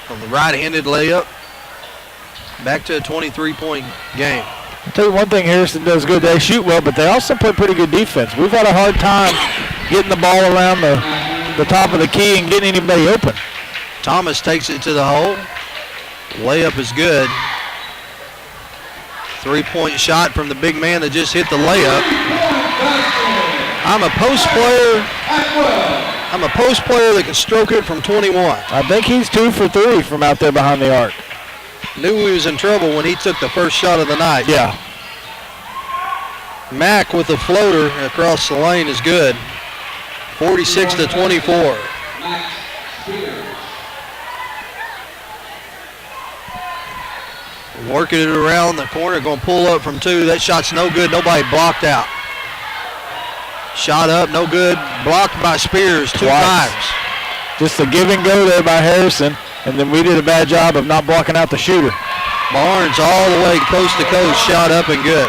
on the right-handed layup. Back to a 23-point game. I'll tell you one thing Harrison does good. They shoot well, but they also play pretty good defense. We've had a hard time getting the ball around the top of the key and getting anybody open. Thomas takes it to the hole. Layup is good. 3-point shot from the big man that just hit the layup. I'm a post player that can stroke it from 21. I think he's 2 for 3 from out there behind the arc. Knew he was in trouble when he took the first shot of the night. Yeah. Mack with the floater across the lane is good. 46-24. Working it around the corner, going to pull up from 2. That shot's no good. Nobody blocked out. Shot up, no good. Blocked by Spears 2 times. Just a give and go there by Harrison, and then we did a bad job of not blocking out the shooter. Barnes all the way coast to coast, shot up and good.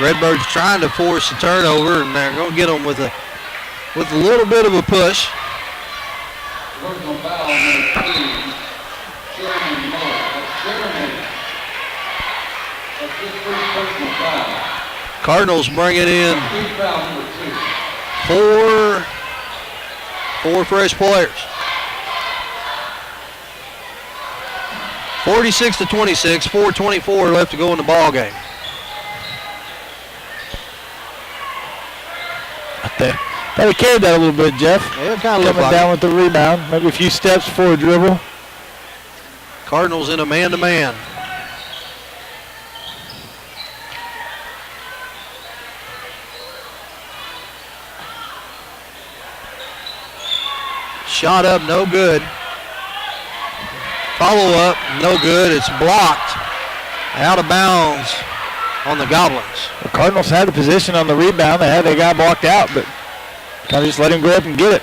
Redbirds trying to force a turnover, and they're going to get them with a little bit of a push. Personal foul number 3, Jeremy Moore. That's Jeremy. That's his first personal foul. Cardinals bringing in Team foul number 2. four fresh players. 46-26, 4:24 left to go in the ball game. Thought he carried that a little bit, Jeff. Yeah, it kind of Coming down with the rebound. Maybe a few steps before a dribble. Cardinals in a man-to-man. Shot up, no good. Follow up, no good. It's blocked. Out of bounds on the Goblins. The Cardinals had the position on the rebound. They had their guy blocked out, but kind of just let him go up and get it.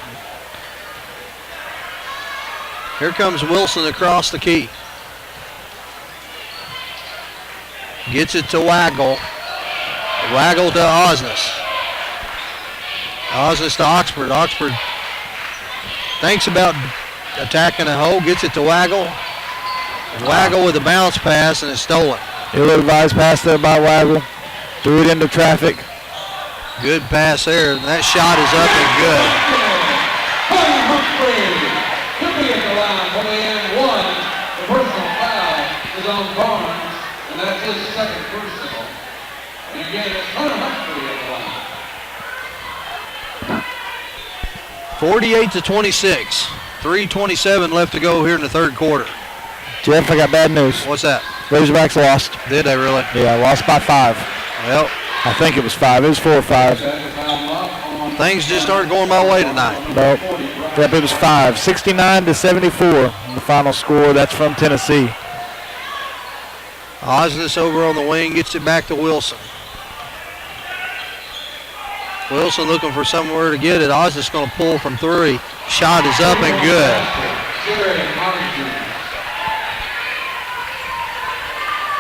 Here comes Wilson across the key. Gets it to Waggle. Waggle to Osnes. Osnes to Oxford. Oxford thinks about attacking a hole. Gets it to Waggle. Waggle with a bounce pass, and it's stolen. Ill-advised pass there by Waggle. Threw it into traffic. Good pass there. That shot is up and good. Humphrey could be at the line, coming in 1. The personal foul is on Barnes, and that's his second personal. And again, it's Hunter Humphrey at the line. 48-26. 3:27 left to go here in the third quarter. Jeff, I got bad news. What's that? Razorbacks lost. Did they really? Yeah, lost by 5. Well, I think it was 5. It was 4 or 5. things just aren't going my way tonight. Nope. Yep, it was 5. 69-74 the final score. That's from Tennessee. Osnes over on the wing, gets it back to Wilson. Wilson looking for somewhere to get it. Osnes going to pull from 3. Shot is up and good.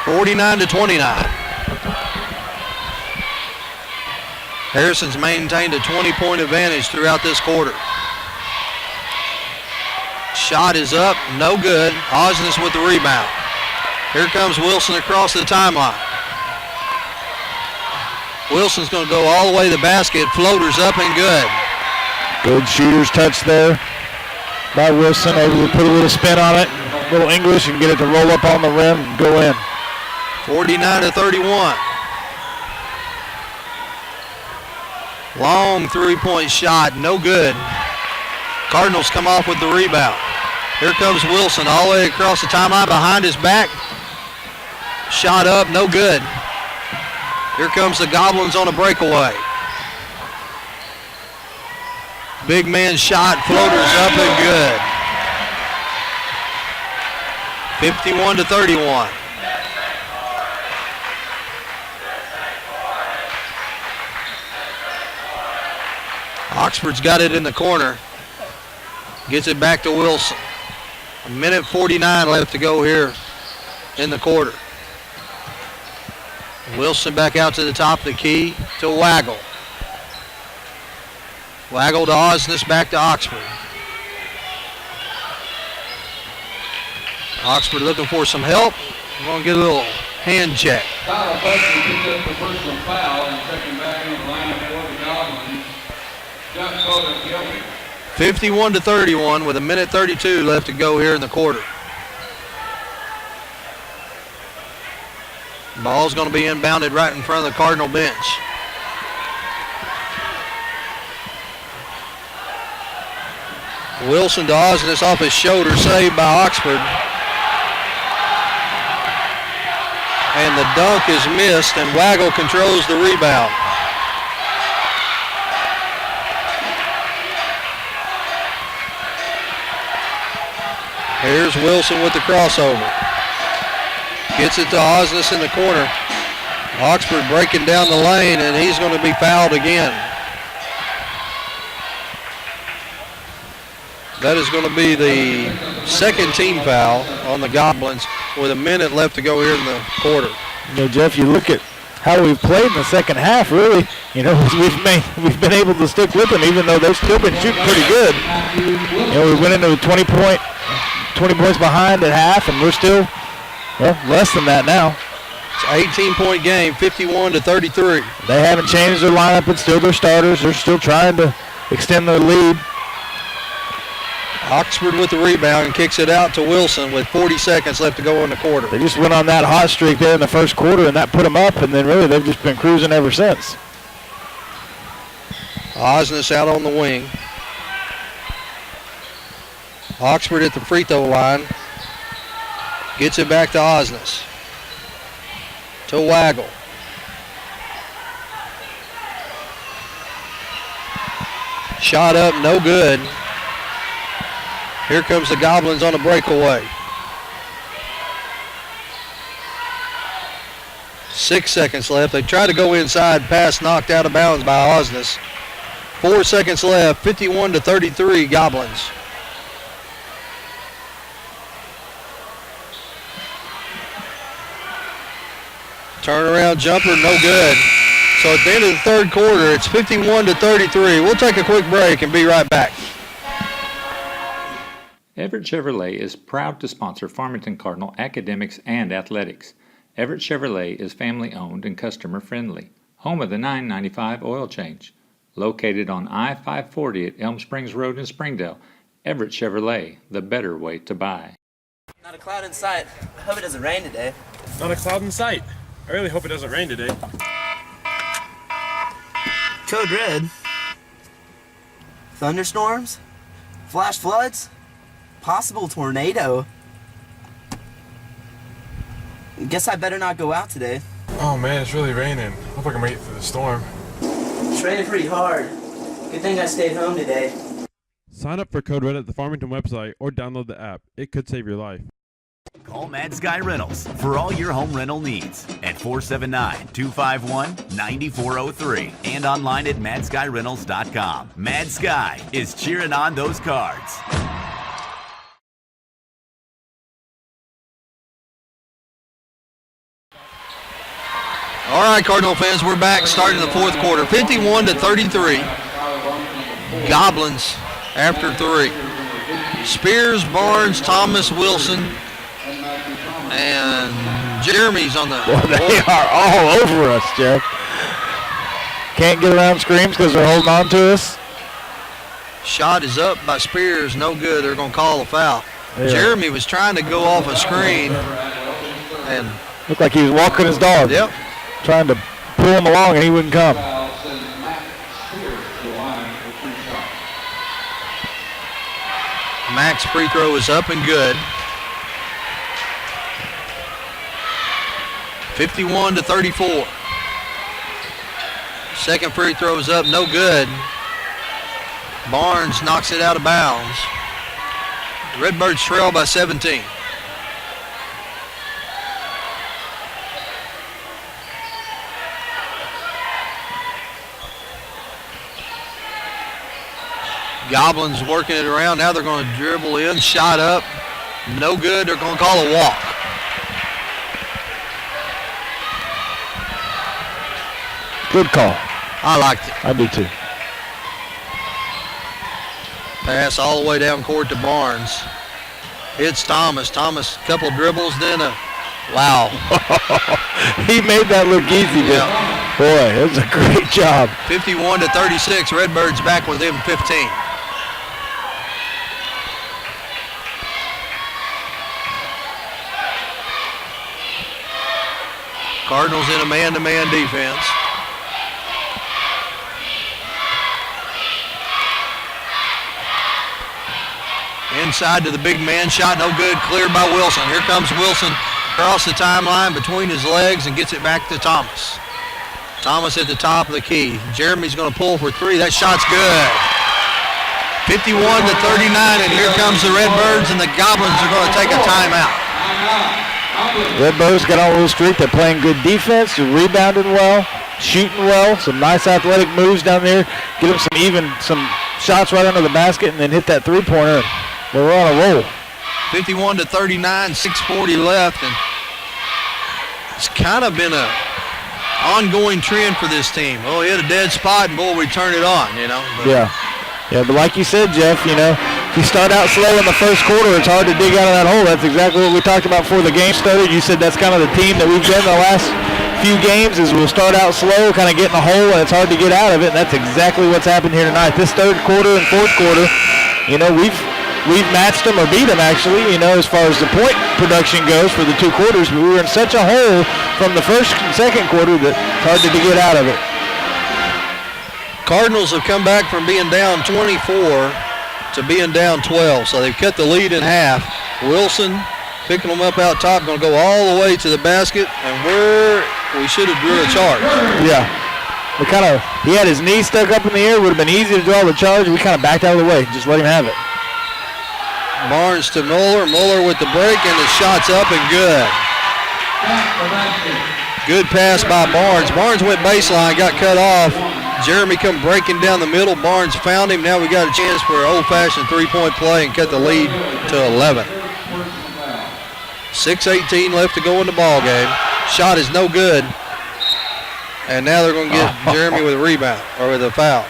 49-29. Harrison's maintained a 20-point advantage throughout this quarter. Shot is up, no good. Osnes with the rebound. Here comes Wilson across the timeline. Wilson's going to go all the way to the basket. Floater's up and good. Good shooter's touch there by Wilson. Able to put a little spin on it. A little English and get it to roll up on the rim and go in. 49-31. Long three-point shot, no good. Cardinals come off with the rebound. Here comes Wilson all the way across the timeline behind his back. Shot up, no good. Here comes the Goblins on a breakaway. Big man shot, floaters up and good. 51-31. Oxford's got it in the corner. Gets it back to Wilson. 1:49 left to go here in the quarter. Wilson back out to the top of the key to Waggle. Waggle to Osnes, back to Oxford. Oxford looking for some help. We're going to get a little hand check. Tyler Bussey picked up the personal foul and checking back in the lineup for the Goblins. Jeff Coder guilty. 51-31 with 1:32 left to go here in the quarter. Ball's going to be inbounded right in front of the Cardinal bench. Wilson to Osnes off his shoulder, saved by Oxford. And the dunk is missed, and Waggle controls the rebound. Here's Wilson with the crossover. Gets it to Osnes in the corner. Oxford breaking down the lane, and he's going to be fouled again. That is going to be the second team foul on the Goblins with 1 minute left to go here in the quarter. You know, Jeff, you look at how we've played in the second half, really. You know, we've been able to stick with them, even though they've still been shooting pretty good. You know, we went into 20 points behind at half, and we're still, well, less than that now. It's an 18-point game, 51-33. They haven't changed their lineup. It's still their starters. They're still trying to extend their lead. Oxford with the rebound and kicks it out to Wilson with 40 seconds left to go in the quarter. They just went on that hot streak there in the first quarter, and that put them up, and then really they've just been cruising ever since. Osnes out on the wing. Oxford at the free throw line. Gets it back to Osnes. To Waggle. Shot up, no good. Here comes the Goblins on a breakaway. 6 seconds left. They try to go inside. Pass knocked out of bounds by Osnes. 4 seconds left. 51-33 Goblins. Turnaround jumper, no good. So at the end of the third quarter, it's 51-33. We'll take a quick break and be right back. Everett Chevrolet is proud to sponsor Farmington Cardinal academics and athletics. Everett Chevrolet is family-owned and customer-friendly, home of the $9.95 oil change. Located on I-540 at Elm Springs Road in Springdale, Everett Chevrolet, the better way to buy. Not a cloud in sight. I hope it doesn't rain today. Not a cloud in sight. I really hope it doesn't rain today. Code red. Thunderstorms? Flash floods? Possible tornado. Guess I better not go out today. Oh man, it's really raining. Hope I can make it through the storm. It's raining pretty hard. Good thing I stayed home today. Sign up for Code Red at the Farmington website or download the app. It could save your life. Call Mad Sky Rentals for all your home rental needs at 479-251-9403 and online at madskyrentals.com. Mad Sky is cheering on those Cards. All right, Cardinal fans, we're back starting the fourth quarter. 51-33. Goblins after 3. Spears, Barnes, Thomas, Wilson, and Jeremy's on the Boy, they are all over us, Jeff. Can't get around screens because they're holding on to us. Shot is up by Spears, no good. They're going to call a foul. Yeah. Jeremy was trying to go off a screen and looked like he was walking his dog. Yep. Trying to pull him along and he wouldn't come. Max free throw is up and good. 51-34. Second free throw is up, no good. Barnes knocks it out of bounds. Redbirds trail by 17. Goblins working it around. Now they're going to dribble in. Shot up. No good. They're going to call a walk. Good call. I liked it. I do too. Pass all the way down court to Barnes. Hits Thomas. Thomas, couple dribbles, then a wow. He made that look easy, but boy, it was a great job. 51-36. Redbirds back within 15. Cardinals in a man-to-man defense. Inside to the big man, shot no good, cleared by Wilson. Here comes Wilson across the timeline between his legs and gets it back to Thomas. Thomas at the top of the key. Jeremy's going to pull for 3. That shot's good. 51-39, and here comes the Redbirds, and the Goblins are going to take a timeout. Redbirds got on a little streak. They're playing good defense. They're rebounding well, shooting well. Some nice athletic moves down there. Get them some shots right under the basket, and then hit that three-pointer. We're on a roll. 51-39, 6:40 left, and it's kind of been a ongoing trend for this team. Oh, hit a dead spot, and boy, we turn it on, you know. Yeah, but like you said, Jeff, you know, if you start out slow in the first quarter, it's hard to dig out of that hole. That's exactly what we talked about before the game started. You said that's kind of the team that we've been the last few games is we'll start out slow, kind of get in a hole, and it's hard to get out of it, and that's exactly what's happened here tonight. This third quarter and fourth quarter, you know, we've matched them or beat them, actually, you know, as far as the point production goes for the two quarters, but we were in such a hole from the first and second quarter that it's hard to get out of it. Cardinals have come back from being down 24 to being down 12, so they've cut the lead in half. Wilson picking them up out top, going to go all the way to the basket, and we should have drew a charge. Yeah. He had his knee stuck up in the air. Would have been easy to draw the charge. We kind of backed out of the way. Just let him have it. Barnes to Mueller. Mueller with the break, and the shot's up and good. Good pass by Barnes. Barnes went baseline, got cut off. Jeremy come breaking down the middle. Barnes found him. Now we got a chance for an old-fashioned three-point play and cut the lead to 11. 6:18 left to go in the ball game. Shot is no good. And now they're going to get Jeremy with a rebound, or with a foul.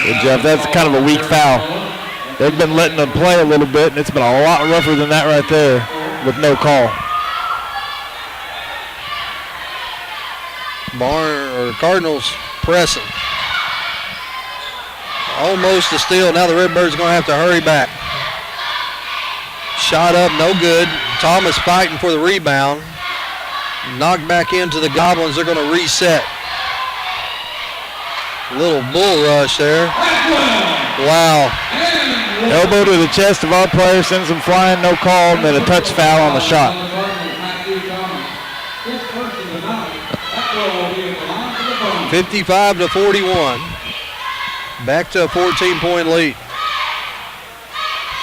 Well, Jeff, that's kind of a weak foul. They've been letting them play a little bit, and it's been a lot rougher than that right there with no call. Cardinals pressing. Almost a steal. Now the Redbirds are going to have to hurry back. Shot up, no good. Thomas fighting for the rebound. Knocked back into the Goblins. They're going to reset. Little bull rush there. Wow. Elbow to the chest of our player, sends him flying, no call, and then a touch foul on the shot. 55-41. Back to a 14-point lead.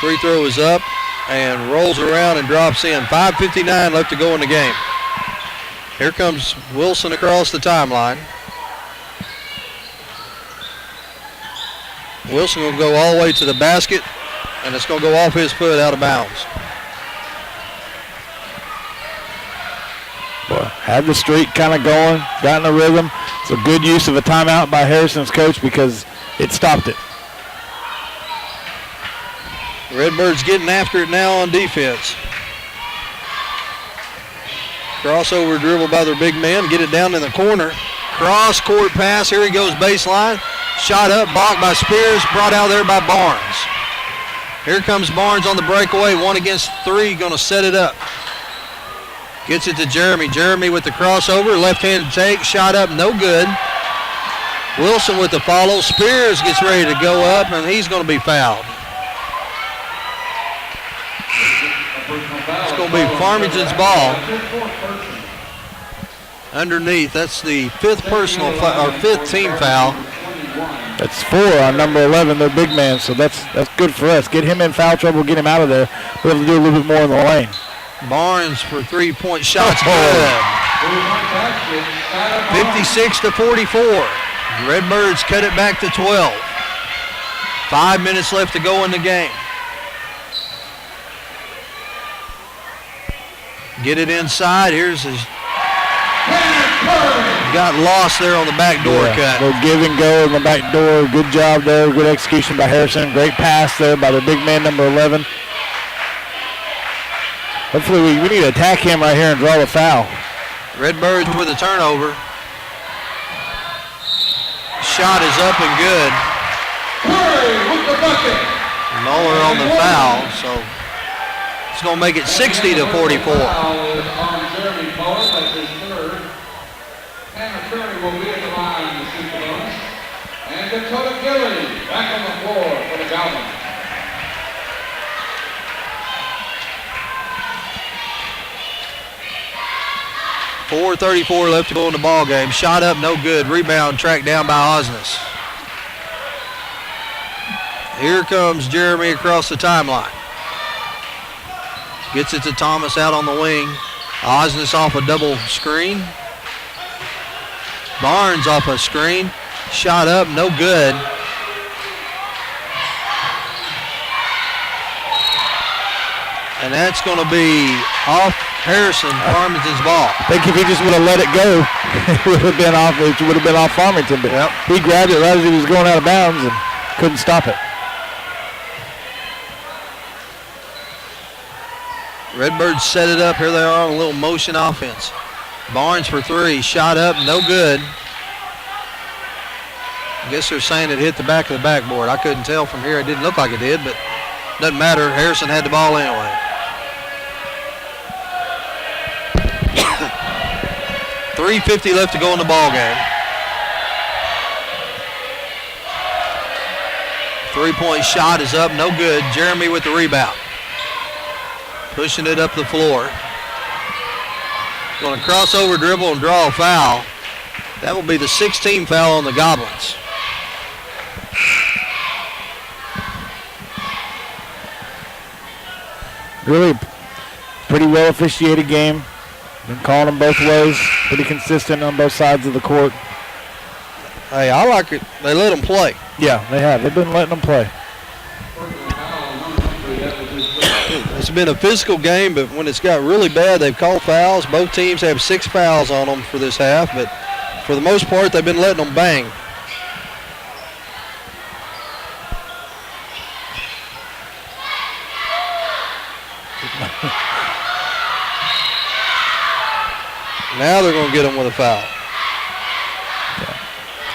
Free throw is up and rolls around and drops in. 5:59 left to go in the game. Here comes Wilson across the timeline. Wilson will go all the way to the basket, and it's going to go off his foot out of bounds. Well, had the streak kind of going, got in a rhythm. It's a good use of a timeout by Harrison's coach because it stopped it. Redbirds getting after it now on defense. Crossover dribble by their big man. Get it down in the corner. Cross-court pass. Here he goes baseline. Shot up, blocked by Spears. Brought out there by Barnes. Here comes Barnes on the breakaway. 1 against 3. Going to set it up. Gets it to Jeremy. Jeremy with the crossover. Left-handed take. Shot up, no good. Wilson with the follow. Spears gets ready to go up, and he's going to be fouled. It's going to be Farmington's ball. Underneath, that's the fifth team foul. That's 4 on number 11, their big man, so that's good for us. Get him in foul trouble, get him out of there. We'll have to do a little bit more in the lane. Barnes for three-point shots. Good. 56-44. Redbirds cut it back to 12. 5 minutes left to go in the game. Get it inside. Here's his. Got lost there on the back door cut. They'll give and go in the back door. Good job there. Good execution by Harrison. Great pass there by the big man, number 11. Hopefully we need to attack him right here and draw the foul. Redbirds with a turnover. Shot is up and good. Mueller on the foul, so it's going to make it 60-44. Curry will be at the line to shoot the bonus. And Dakota Gilly back on the floor for the Goblins. .434 left to go in the ball game. Shot up, no good. Rebound tracked down by Osnes. Here comes Jeremy across the timeline. Gets it to Thomas out on the wing. Osnes off a double screen. Barnes off a screen. Shot up, no good. And that's going to be off Harrison, Farmington's ball. I think if he just would have let it go, it would have been off. It would have been off Farmington. But he grabbed it right as he was going out of bounds and couldn't stop it. Redbirds set it up. Here they are on a little motion offense. Barnes for three. Shot up, no good. I guess they're saying it hit the back of the backboard. I couldn't tell from here. It didn't look like it did, but doesn't matter. Harrison had the ball anyway. .350 left to go in the ball game. 3-point shot is up, no good. Jeremy with the rebound. Pushing it up the floor. Going to cross over, dribble, and draw a foul. That will be the 16th foul on the Goblins. Really pretty well officiated game. Been calling them both ways. Pretty consistent on both sides of the court. Hey, I like it. They let them play. Yeah, they have. They've been letting them play. It's been a physical game, but when it's got really bad, they've called fouls. Both teams have 6 fouls on them for this half, but for the most part, they've been letting them bang. Now they're going to get them with a foul.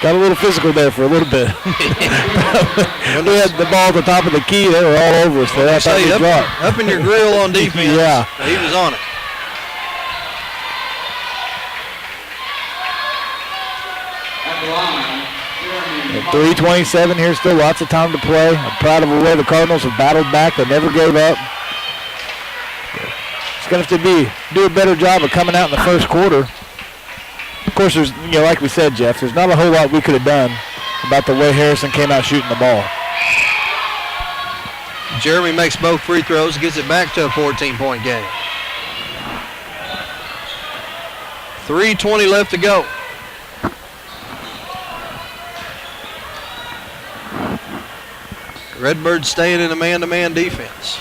Got a little physical there for a little bit. When we had the ball at the top of the key, they were all over us. They thought we'd drop. Up in your grill on defense. Yeah. He was on it. At 3:27 here, still lots of time to play. I'm proud of the way the Cardinals have battled back. They never gave up. It's going to have to do a better job of coming out in the first quarter. Of course, there's, like we said, Jeff, there's not a whole lot we could have done about the way Harrison came out shooting the ball. Jeremy makes both free throws, gets it back to a 14-point game. 3:20 left to go. Redbirds staying in a man-to-man defense.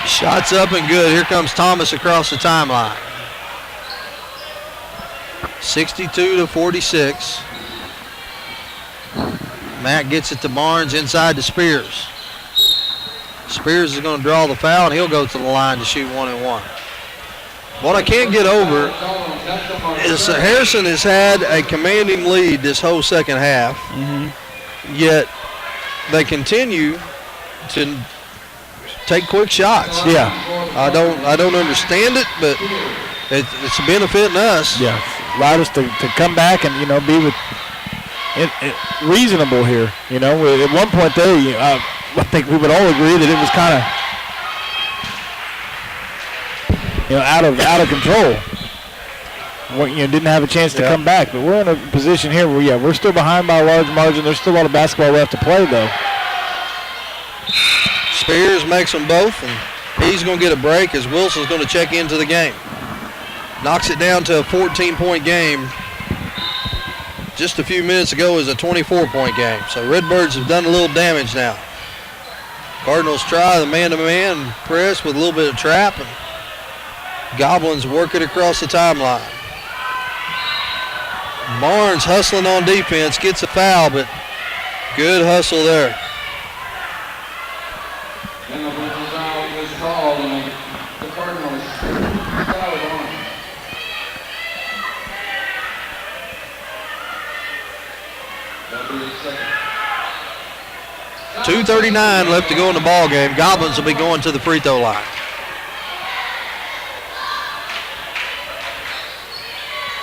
Shots up and good. Here comes Thomas across the timeline. 62-46. Matt gets it to Barnes inside to Spears. Spears is going to draw the foul, and he'll go to the line to shoot 1-and-1. What I can't get over is that Harrison has had a commanding lead this whole second half, yet they continue to take quick shots. Yeah. I don't understand it, but it's benefiting us. Yeah. Allowed us to come back and, be with reasonable here. At one point there, I think we would all agree that it was kind of out of control. Didn't have a chance to come back, but we're in a position here where we're still behind by a large margin. There's still a lot of basketball left to play, though. Spears makes them both, and he's going to get a break as Wilson's going to check into the game. Knocks it down to a 14-point game. Just a few minutes ago was a 24-point game. So Redbirds have done a little damage now. Cardinals try the man-to-man press with a little bit of trap, and Goblins work it across the timeline. Barnes hustling on defense, gets a foul, but good hustle there. And the personal foul is called on the Cardinals. Foul on. That'll be his second. 2:39 left to go in the ball game. Goblins will be going to the free throw line.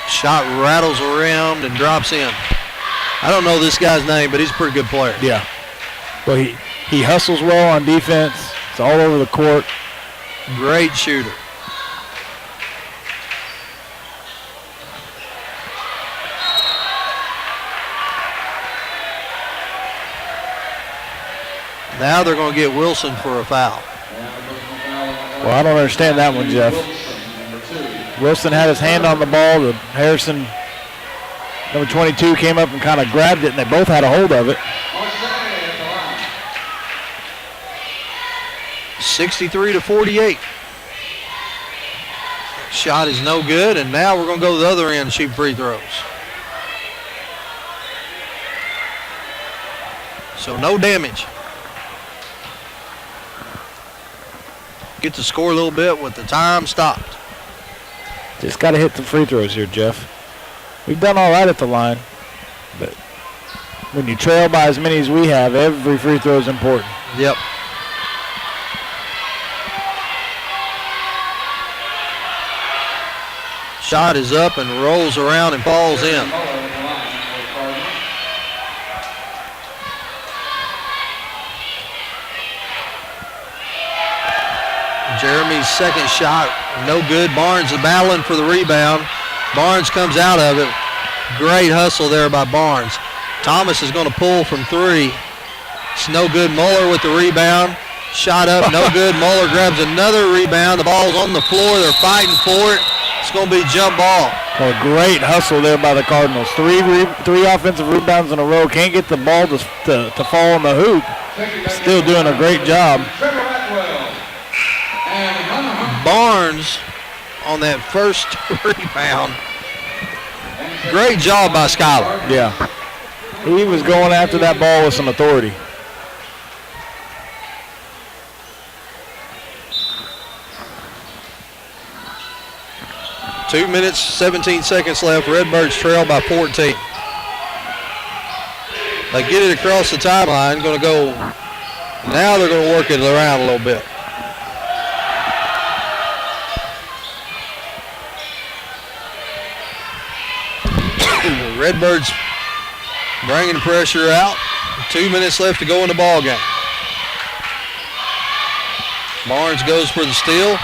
Shot rattles around and drops in. I don't know this guy's name, but he's a pretty good player. Yeah. Well, he hustles well on defense. It's all over the court. Great shooter. Now they're going to get Wilson for a foul. Well, I don't understand that one, Jeff. Wilson had his hand on the ball. Harrison Number 22 came up and kind of grabbed it, and they both had a hold of it. 63-48. Shot is no good, and now we're going to go to the other end and shoot free throws. So no damage. Get to score a little bit with the time stopped. Just got to hit the free throws here, Jeff. We've done all right at the line, but when you trail by as many as we have, every free throw is important. Yep. Shot is up and rolls around and falls in. Jeremy's second shot, no good. Barnes is battling for the rebound. Barnes comes out of it. Great hustle there by Barnes. Thomas is going to pull from three. It's no good. Muller with the rebound. Shot up, no good. Muller grabs another rebound. The ball's on the floor. They're fighting for it. It's going to be jump ball. A great hustle there by the Cardinals. Three offensive rebounds in a row. Can't get the ball to fall on the hoop. Still doing a great job. Barnes on that first rebound. Great job by Skyler. Yeah. He was going after that ball with some authority. Two minutes, 17 seconds left. Redbirds trail by 14. They get it across the timeline. Going to go. Now they're going to work it around a little bit. Redbirds bringing the pressure out. 2 minutes left to go in the ball game. Barnes goes for the steal.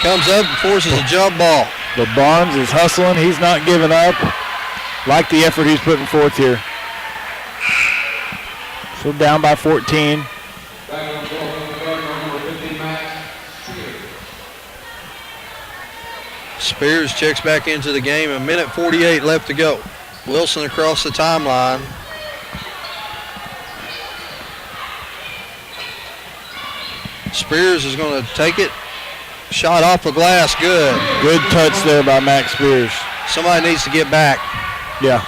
Comes up and forces a jump ball. But Barnes is hustling. He's not giving up. Like the effort he's putting forth here. So down by 14. Spears checks back into the game. 1:48 left to go. Wilson across the timeline. Spears is going to take it. Shot off the glass, good. Good touch there by Max Spears. Somebody needs to get back. Yeah.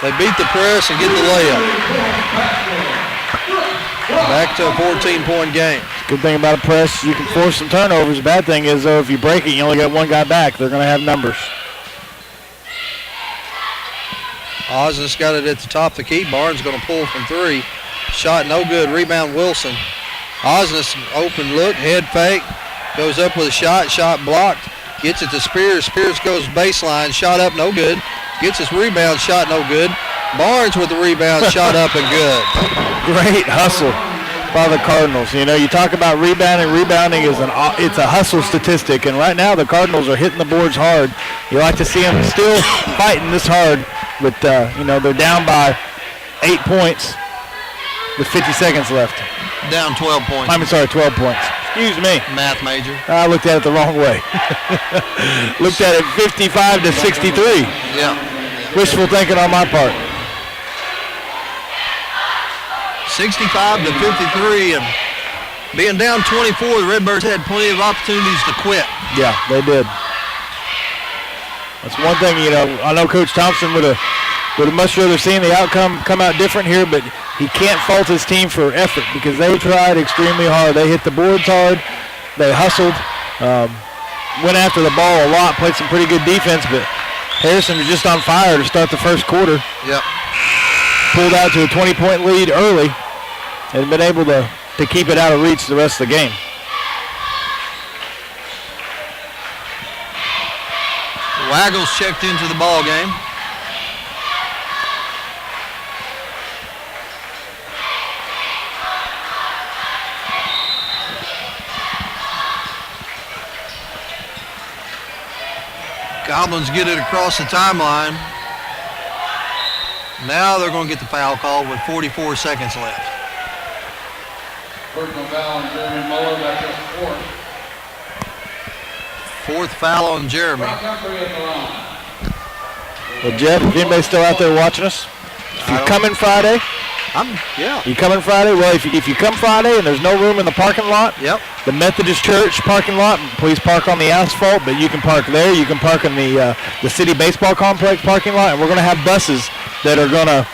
They beat the press and get the layup. Back to a 14-point game. Good thing about a press, you can force some turnovers. The bad thing is, though, if you break it, you only got one guy back. They're going to have numbers. Osnes got it at the top of the key. Barnes going to pull from three. Shot no good. Rebound Wilson. Osnes open look, head fake. Goes up with a shot. Shot blocked. Gets it to Spears. Spears goes baseline. Shot up, no good. Gets his rebound. Shot no good. Barnes with the rebound. Shot up and good. Great hustle by the Cardinals. You know, you talk about rebounding. Rebounding is it's a hustle statistic, and right now the Cardinals are hitting the boards hard. You like to see them still fighting this hard, but you know, they're down by 8 points with 50 seconds left. Down 12 points. I'm sorry, 12 points. Excuse me. Math major. I looked at it the wrong way. Looked at it 55 to 63. Yeah. Wishful thinking on my part. 65 to 53, and being down 24, the Redbirds had plenty of opportunities to quit. Yeah, they did. That's one thing, you know, I know Coach Thompson would have much rather seen the outcome come out different here, but he can't fault his team for effort because they tried extremely hard. They hit the boards hard. They hustled, went after the ball a lot, played some pretty good defense, but Harrison was just on fire to start the first quarter. Yep. Pulled out to a 20-point lead early and been able to keep it out of reach the rest of the game. Waggles checked into the ball game. Goblins get it across the timeline. Now they're going to get the foul call with 44 seconds left. Personal foul on Jeremy Muller. That's his fourth. Fourth foul on Jeremy. Cross country at the line. Well, Jeff, if anybody's still out there watching us, if you're coming Friday, yeah. You coming Friday? Well, if you come Friday and there's no room in the parking lot, the Methodist Church parking lot, please park on the asphalt, but you can park there. You can park in the city baseball complex parking lot, and we're going to have buses that are going to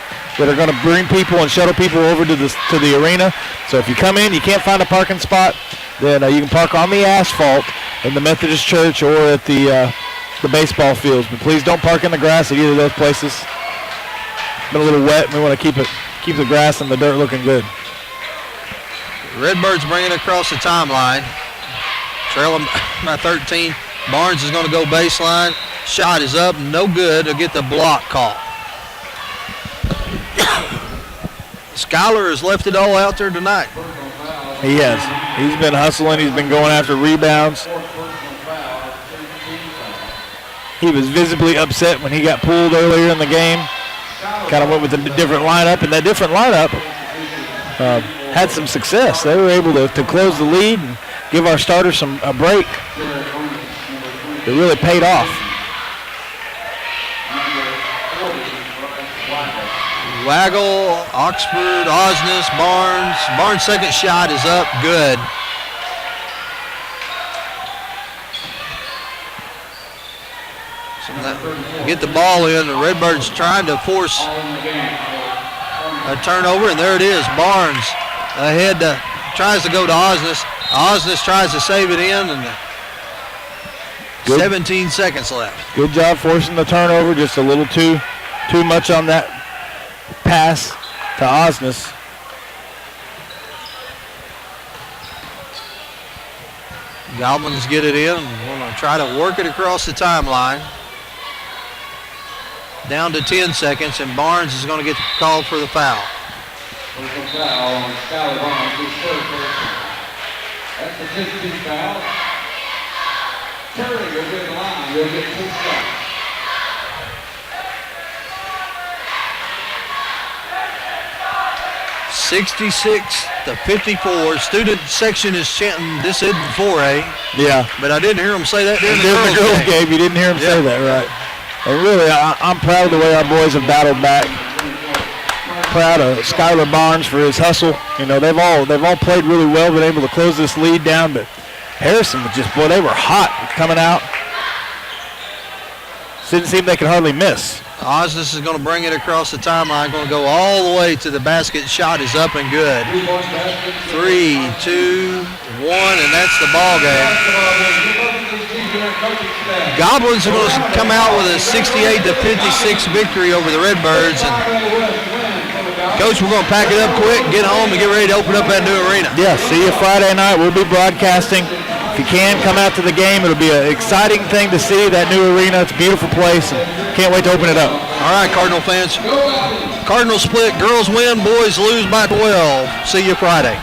bring people and shuttle people over to the arena. So if you come in, you can't find a parking spot, then you can park on the asphalt in the Methodist Church or at the baseball fields. But please don't park in the grass at either of those places. It's been a little wet, and we want to keep the grass and the dirt looking good. Redbirds bringing it across the timeline. Trailing by 13. Barnes is going to go baseline. Shot is up, no good. They'll get the block call. Schuyler has left it all out there tonight. He has. He's been hustling. He's been going after rebounds. He was visibly upset when he got pulled earlier in the game. Kind of went with a different lineup, and that different lineup had some success. They were able to close the lead and give our starters a break. It really paid off. Waggle, Oxford, Osnes, Barnes. Barnes' second shot is up, good. Get the ball in. The Redbirds trying to force a turnover, and there it is. Barnes ahead, tries to go to Osnes. Osnes tries to save it in, and 17 seconds left. Good job forcing the turnover. Just a little too much on that pass to Osnes. Goblins get it in. We're going to try to work it across the timeline. Down to 10 seconds, and Barnes is going to get called for the foul. Personal foul on Skylar Barnes, his third person. That's the 15th foul. Terry will get the line. He'll get 2 shots. (66-54). Student section is chanting, "This isn't 4A." Yeah. But I didn't hear them say that during the girls' game. You didn't hear them say that, right? And really, I'm proud of the way our boys have battled back. Proud of Skylar Barnes for his hustle. You know, they've all played really well, been able to close this lead down. But Harrison was just, boy, they were hot coming out. Didn't seem they could hardly miss. Osnes is going to bring it across the timeline. Going to go all the way to the basket. Shot is up and good. 3, 2, 1, and that's the ball game. Goblins are going to come out with a 68-56 victory over the Redbirds. And Coach, we're going to pack it up quick, get home, and get ready to open up that new arena. Yeah, see you Friday night. We'll be broadcasting. If you can, come out to the game. It'll be an exciting thing to see, that new arena. It's a beautiful place. Can't wait to open it up. All right, Cardinal fans. Cardinals split. Girls win. Boys lose by 12. See you Friday.